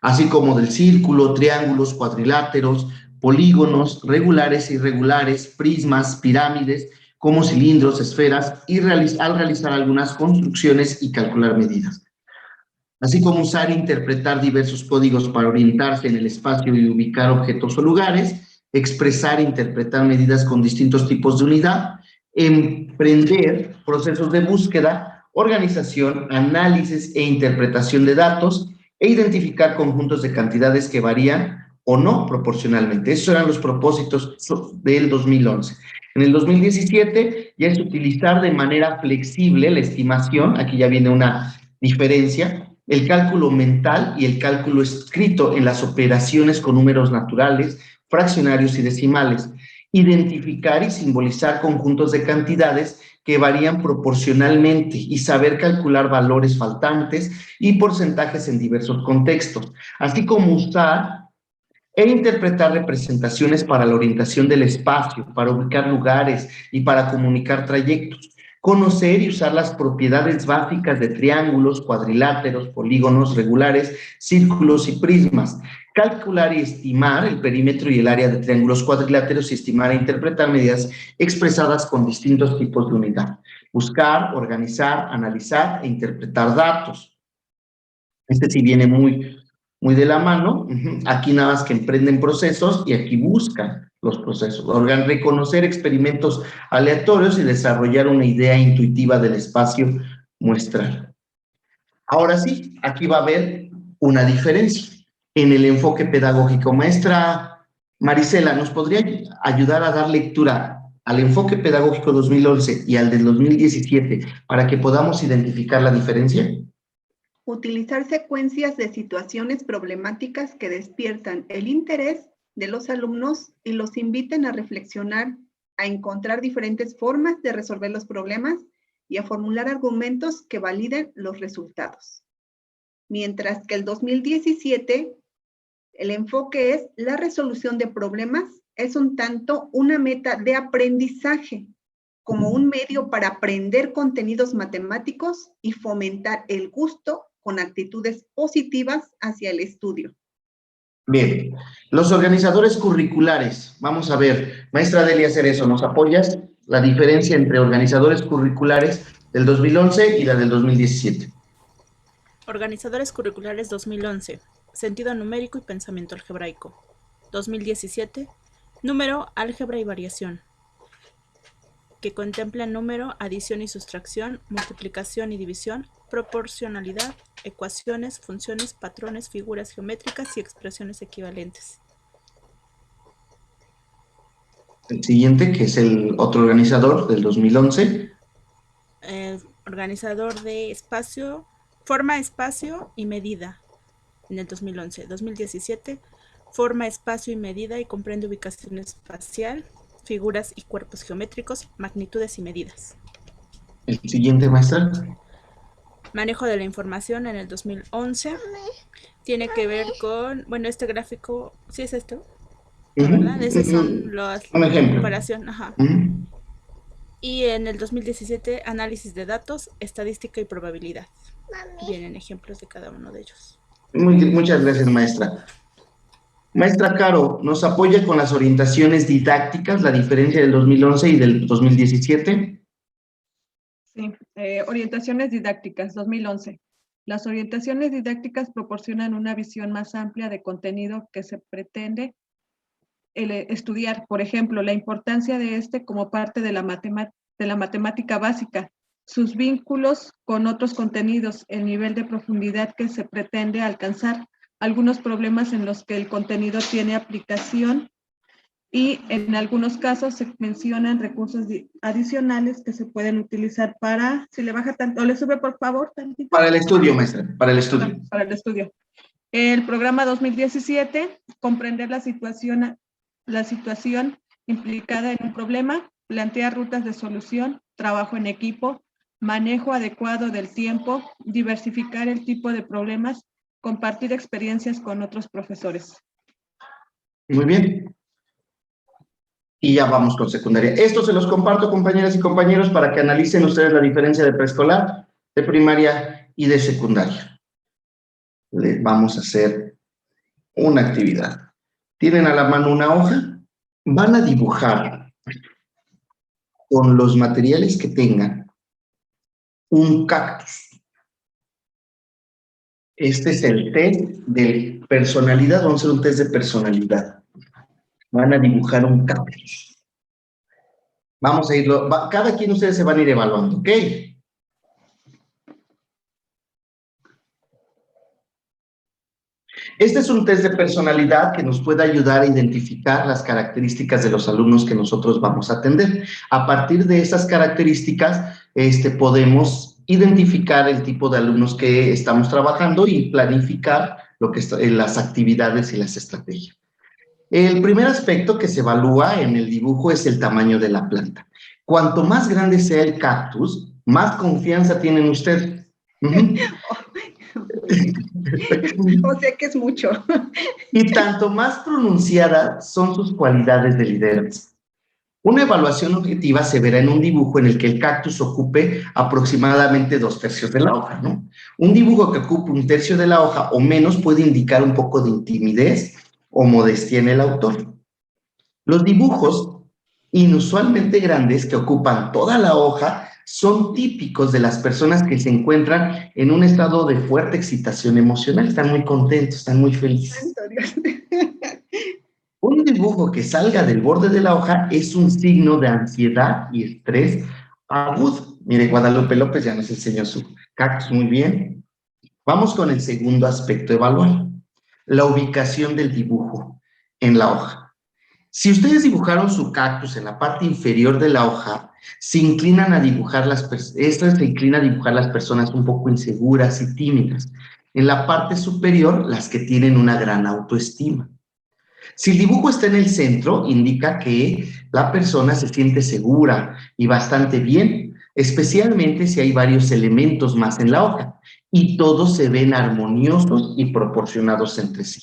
A: así como del círculo, triángulos, cuadriláteros, polígonos, regulares e irregulares, prismas, pirámides, como cilindros, esferas, y al realizar algunas construcciones y calcular medidas. Así como usar e interpretar diversos códigos para orientarse en el espacio y ubicar objetos o lugares, expresar e interpretar medidas con distintos tipos de unidad, emprender procesos de búsqueda, organización, análisis e interpretación de datos, e identificar conjuntos de cantidades que varían o no proporcionalmente. Esos eran los propósitos del 2011. En el 2017 ya es utilizar de manera flexible la estimación, aquí ya viene una diferencia, el cálculo mental y el cálculo escrito en las operaciones con números naturales, fraccionarios y decimales, identificar y simbolizar conjuntos de cantidades que varían proporcionalmente y saber calcular valores faltantes y porcentajes en diversos contextos, así como usar e interpretar representaciones para la orientación del espacio, para ubicar lugares y para comunicar trayectos. Conocer y usar las propiedades básicas de triángulos, cuadriláteros, polígonos regulares, círculos y prismas. Calcular y estimar el perímetro y el área de triángulos cuadriláteros y estimar e interpretar medidas expresadas con distintos tipos de unidad. Buscar, organizar, analizar e interpretar datos. Este sí viene muy de la mano. Aquí nada más que emprenden procesos y aquí buscan los procesos. Reconocer experimentos aleatorios y desarrollar una idea intuitiva del espacio muestral. Ahora sí, aquí va a haber una diferencia en el enfoque pedagógico. Maestra Marisela, ¿nos podría ayudar a dar lectura al enfoque pedagógico 2011 y al del 2017 para que podamos identificar la diferencia?
C: Utilizar secuencias de situaciones problemáticas que despiertan el interés de los alumnos y los inviten a reflexionar, a encontrar diferentes formas de resolver los problemas y a formular argumentos que validen los resultados. Mientras que el 2017, el enfoque es la resolución de problemas, es un tanto una meta de aprendizaje, como un medio para aprender contenidos matemáticos y fomentar el gusto con actitudes positivas hacia el estudio.
A: Bien, los organizadores curriculares. Vamos a ver, maestra Delia Cerezo, ¿nos apoyas la diferencia entre organizadores curriculares del 2011 y la del 2017?
D: Organizadores curriculares 2011, sentido numérico y pensamiento algebraico. 2017, número, álgebra y variación, que contemplan número, adición y sustracción, multiplicación y división, proporcionalidad, ecuaciones, funciones, patrones, figuras geométricas y expresiones equivalentes.
A: El siguiente, que es el otro organizador del 2011.
D: Organizador de espacio, forma, espacio y medida en el 2011. 2017, forma, espacio y medida y comprende ubicación espacial, figuras y cuerpos geométricos, magnitudes y medidas.
A: El siguiente, maestra.
D: Manejo de la información en el 2011. Tiene que ver con, bueno, este gráfico, ¿sí es esto? ¿Verdad? Esas son las comparación. Ajá. Y en el 2017, análisis de datos, estadística y probabilidad. Vienen ejemplos de cada uno de ellos.
A: Muchas gracias, maestra. Maestra Caro, ¿nos apoya con las orientaciones didácticas, la diferencia del 2011 y del 2017?
E: Sí, Orientaciones didácticas, 2011. Las orientaciones didácticas proporcionan una visión más amplia de contenido que se pretende estudiar. Por ejemplo, la importancia de este como parte de la matemática básica, sus vínculos con otros contenidos, el nivel de profundidad que se pretende alcanzar, algunos problemas en los que el contenido tiene aplicación y en algunos casos se mencionan recursos adicionales que se pueden utilizar para, si le baja tanto, o le sube por favor tantito.
A: Para el estudio, maestra, para el estudio.
E: Para el estudio. El programa 2017, comprender la situación implicada en un problema, plantea rutas de solución, trabajo en equipo, manejo adecuado del tiempo, diversificar el tipo de problemas, compartir experiencias con otros profesores.
A: Muy bien. Y ya vamos con secundaria. Esto se los comparto, compañeras y compañeros, para que analicen ustedes la diferencia de preescolar, de primaria y de secundaria. Les vamos a hacer una actividad. Tienen a la mano una hoja, van a dibujar con los materiales que tengan un cactus. Este es el test de personalidad, vamos a hacer un test de personalidad. Van a dibujar un cactus. Vamos a irlo, cada quien de ustedes se van a ir evaluando, ¿ok? Este es un test de personalidad que nos puede ayudar a identificar las características de los alumnos que nosotros vamos a atender. A partir de esas características, podemos identificar el tipo de alumnos que estamos trabajando y planificar las actividades y las estrategias. El primer aspecto que se evalúa en el dibujo es el tamaño de la planta. Cuanto más grande sea el cactus, más confianza tienen ustedes.
C: O sea que es mucho.
A: Y tanto más pronunciadas son sus cualidades de liderazgo. Una evaluación objetiva se verá en un dibujo en el que el cactus ocupe aproximadamente 2/3 de la hoja, ¿no? Un dibujo que ocupe 1/3 de la hoja o menos puede indicar un poco de timidez o modestia en el autor. Los dibujos inusualmente grandes que ocupan toda la hoja son típicos de las personas que se encuentran en un estado de fuerte excitación emocional. Están muy contentos, están muy felices. Un dibujo que salga del borde de la hoja es un signo de ansiedad y estrés agudo. Mire, Guadalupe López ya nos enseñó su cactus, muy bien. Vamos con el segundo aspecto a evaluar. La ubicación del dibujo en la hoja. Si ustedes dibujaron su cactus en la parte inferior de la hoja, se inclina a dibujar las personas un poco inseguras y tímidas. En la parte superior, las que tienen una gran autoestima. Si el dibujo está en el centro, indica que la persona se siente segura y bastante bien, especialmente si hay varios elementos más en la hoja y todos se ven armoniosos y proporcionados entre sí.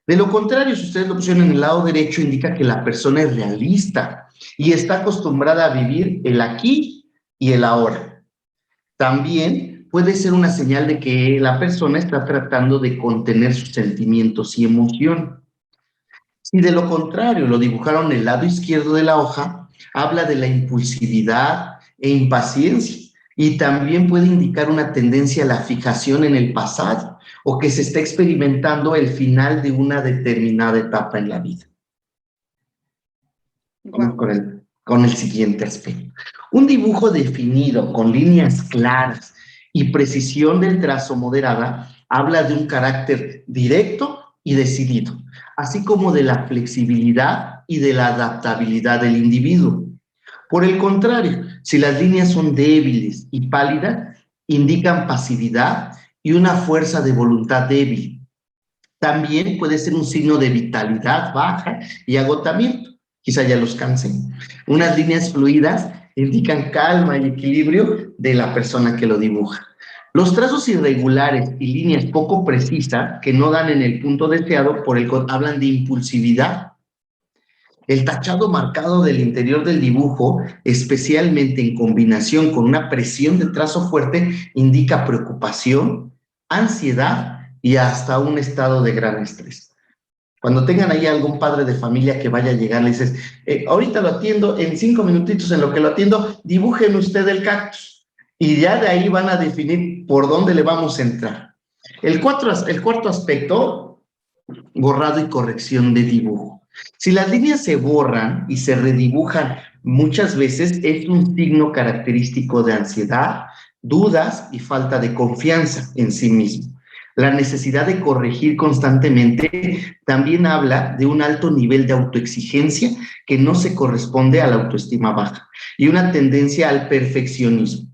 A: De lo contrario, si ustedes lo pusieron en el lado derecho, indica que la persona es realista y está acostumbrada a vivir el aquí y el ahora. También puede ser una señal de que la persona está tratando de contener sus sentimientos y emoción. Si de lo contrario lo dibujaron en el lado izquierdo de la hoja, habla de la impulsividad e impaciencia y también puede indicar una tendencia a la fijación en el pasado o que se está experimentando el final de una determinada etapa en la vida. Vamos con el siguiente aspecto. Un dibujo definido con líneas claras y precisión del trazo moderada habla de un carácter directo y decidido, así como de la flexibilidad y de la adaptabilidad del individuo. Por el contrario, si las líneas son débiles y pálidas, indican pasividad y una fuerza de voluntad débil. También puede ser un signo de vitalidad baja y agotamiento. Quizá ya los cansen. Unas líneas fluidas indican calma y equilibrio de la persona que lo dibuja. Los trazos irregulares y líneas poco precisas que no dan en el punto deseado hablan de impulsividad. El tachado marcado del interior del dibujo, especialmente en combinación con una presión de trazo fuerte, indica preocupación, ansiedad y hasta un estado de gran estrés. Cuando tengan ahí algún padre de familia que vaya a llegar, le dices, ahorita lo atiendo, en 5 minutitos en lo que lo atiendo, dibújeme usted el cactus. Y ya de ahí van a definir por dónde le vamos a entrar. El cuarto aspecto, borrado y corrección de dibujo. Si las líneas se borran y se redibujan muchas veces, es un signo característico de ansiedad, dudas y falta de confianza en sí mismo. La necesidad de corregir constantemente también habla de un alto nivel de autoexigencia que no se corresponde a la autoestima baja y una tendencia al perfeccionismo.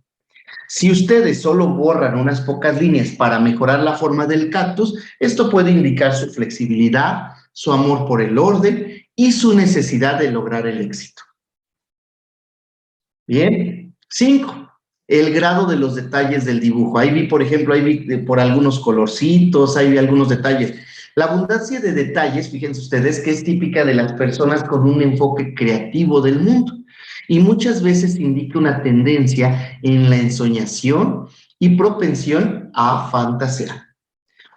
A: Si ustedes solo borran unas pocas líneas para mejorar la forma del cactus, esto puede indicar su flexibilidad, su amor por el orden y su necesidad de lograr el éxito. Bien. 5. El grado de los detalles del dibujo. Ahí vi, por ejemplo, por algunos colorcitos, ahí vi algunos detalles. La abundancia de detalles, fíjense ustedes, que es típica de las personas con un enfoque creativo del mundo. Y muchas veces indica una tendencia en la ensoñación y propensión a fantasear.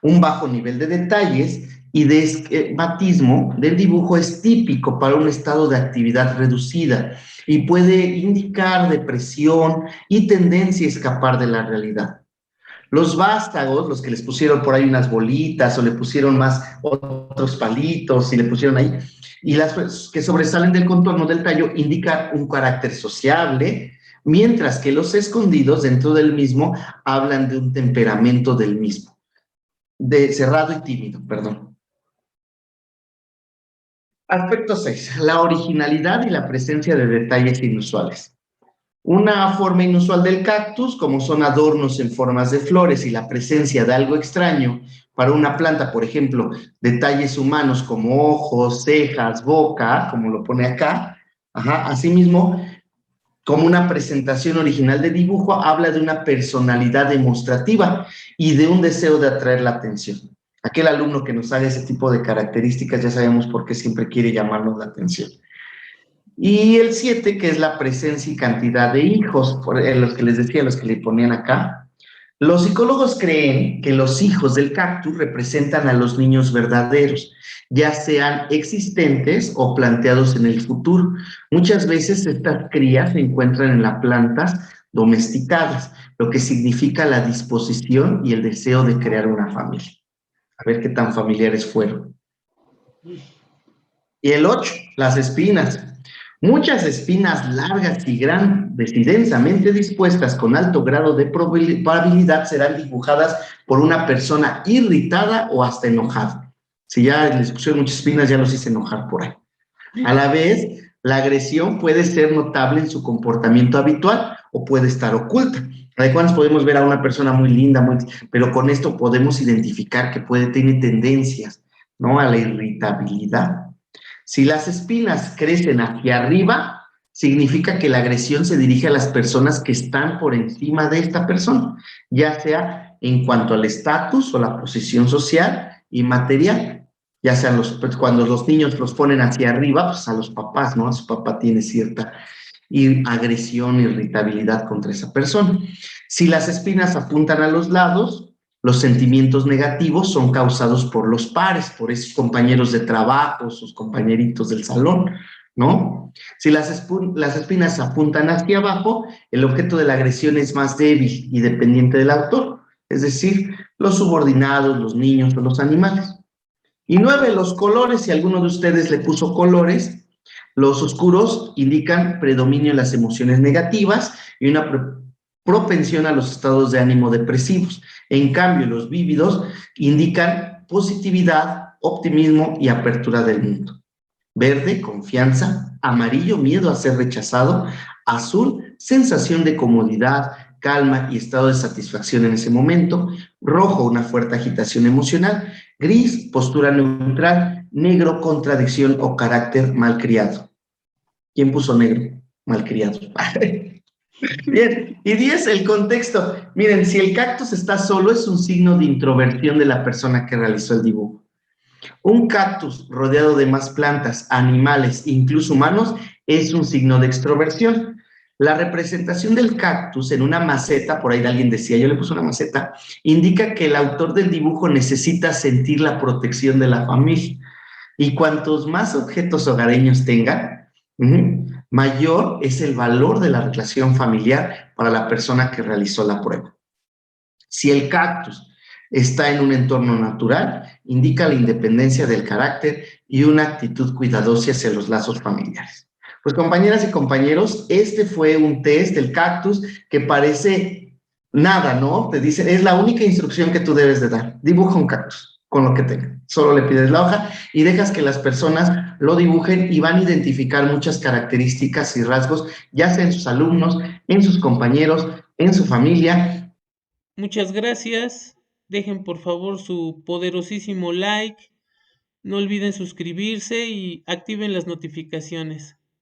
A: Un bajo nivel de detalles y de esquematismo del dibujo es típico para un estado de actividad reducida y puede indicar depresión y tendencia a escapar de la realidad. Los vástagos, los que les pusieron por ahí unas bolitas o le pusieron más otros palitos y le pusieron ahí, y las que sobresalen del contorno del tallo indican un carácter sociable, mientras que los escondidos dentro del mismo hablan de un temperamento del mismo, de cerrado y tímido, perdón. Aspecto 6. La originalidad y la presencia de detalles inusuales. Una forma inusual del cactus, como son adornos en formas de flores y la presencia de algo extraño para una planta, por ejemplo, detalles humanos como ojos, cejas, boca, como lo pone acá. Asimismo, como una presentación original de dibujo, habla de una personalidad demostrativa y de un deseo de atraer la atención. Aquel alumno que nos haga ese tipo de características, ya sabemos por qué siempre quiere llamarnos la atención. Y el 7, que es la presencia y cantidad de hijos, los que les decía, los que le ponían acá. Los psicólogos creen que los hijos del cactus representan a los niños verdaderos, ya sean existentes o planteados en el futuro. Muchas veces estas crías se encuentran en las plantas domesticadas, lo que significa la disposición y el deseo de crear una familia. A ver qué tan familiares fueron. Y el 8, las espinas. Muchas espinas largas y grandes y densamente dispuestas con alto grado de probabilidad serán dibujadas por una persona irritada o hasta enojada. Si ya les pusieron muchas espinas, ya los hice enojar por ahí. A la vez, la agresión puede ser notable en su comportamiento habitual o puede estar oculta. ¿De cuántos podemos ver a una persona muy linda, pero con esto podemos identificar que tiene tendencias, ¿no?, a la irritabilidad? Si las espinas crecen hacia arriba, significa que la agresión se dirige a las personas que están por encima de esta persona, ya sea en cuanto al estatus o la posición social y material, ya sean cuando los niños los ponen hacia arriba, pues a los papás, ¿no? A su papá tiene cierta agresión, irritabilidad contra esa persona. Si las espinas apuntan a los lados, los sentimientos negativos son causados por los pares, por esos compañeros de trabajo, sus compañeritos del salón, ¿no? Si las espinas apuntan hacia abajo, el objeto de la agresión es más débil y dependiente del autor, es decir, los subordinados, los niños o los animales. Y 9, los colores. Si alguno de ustedes le puso colores, los oscuros indican predominio en las emociones negativas y una propensión a los estados de ánimo depresivos. En cambio, los vívidos indican positividad, optimismo y apertura del mundo. Verde, confianza. Amarillo, miedo a ser rechazado. Azul, sensación de comodidad, calma y estado de satisfacción en ese momento. Rojo, una fuerte agitación emocional. Gris, postura neutral. Negro, contradicción o carácter malcriado. ¿Quién puso negro? Malcriado. Bien, y 10, el contexto. Miren, si el cactus está solo, es un signo de introversión de la persona que realizó el dibujo. Un cactus rodeado de más plantas, animales, incluso humanos, es un signo de extroversión. La representación del cactus en una maceta, por ahí alguien decía, yo le puse una maceta, indica que el autor del dibujo necesita sentir la protección de la familia. Y cuantos más objetos hogareños tengan, mayor es el valor de la relación familiar para la persona que realizó la prueba. Si el cactus está en un entorno natural, indica la independencia del carácter y una actitud cuidadosa hacia los lazos familiares. Pues compañeras y compañeros, este fue un test del cactus que parece nada, ¿no? Te dicen, es la única instrucción que tú debes de dar. Dibuja un cactus con lo que tenga. Solo le pides la hoja y dejas que las personas lo dibujen y van a identificar muchas características y rasgos, ya sea en sus alumnos, en sus compañeros, en su familia.
J: Muchas gracias. Dejen por favor su poderosísimo like. No olviden suscribirse y activen las notificaciones.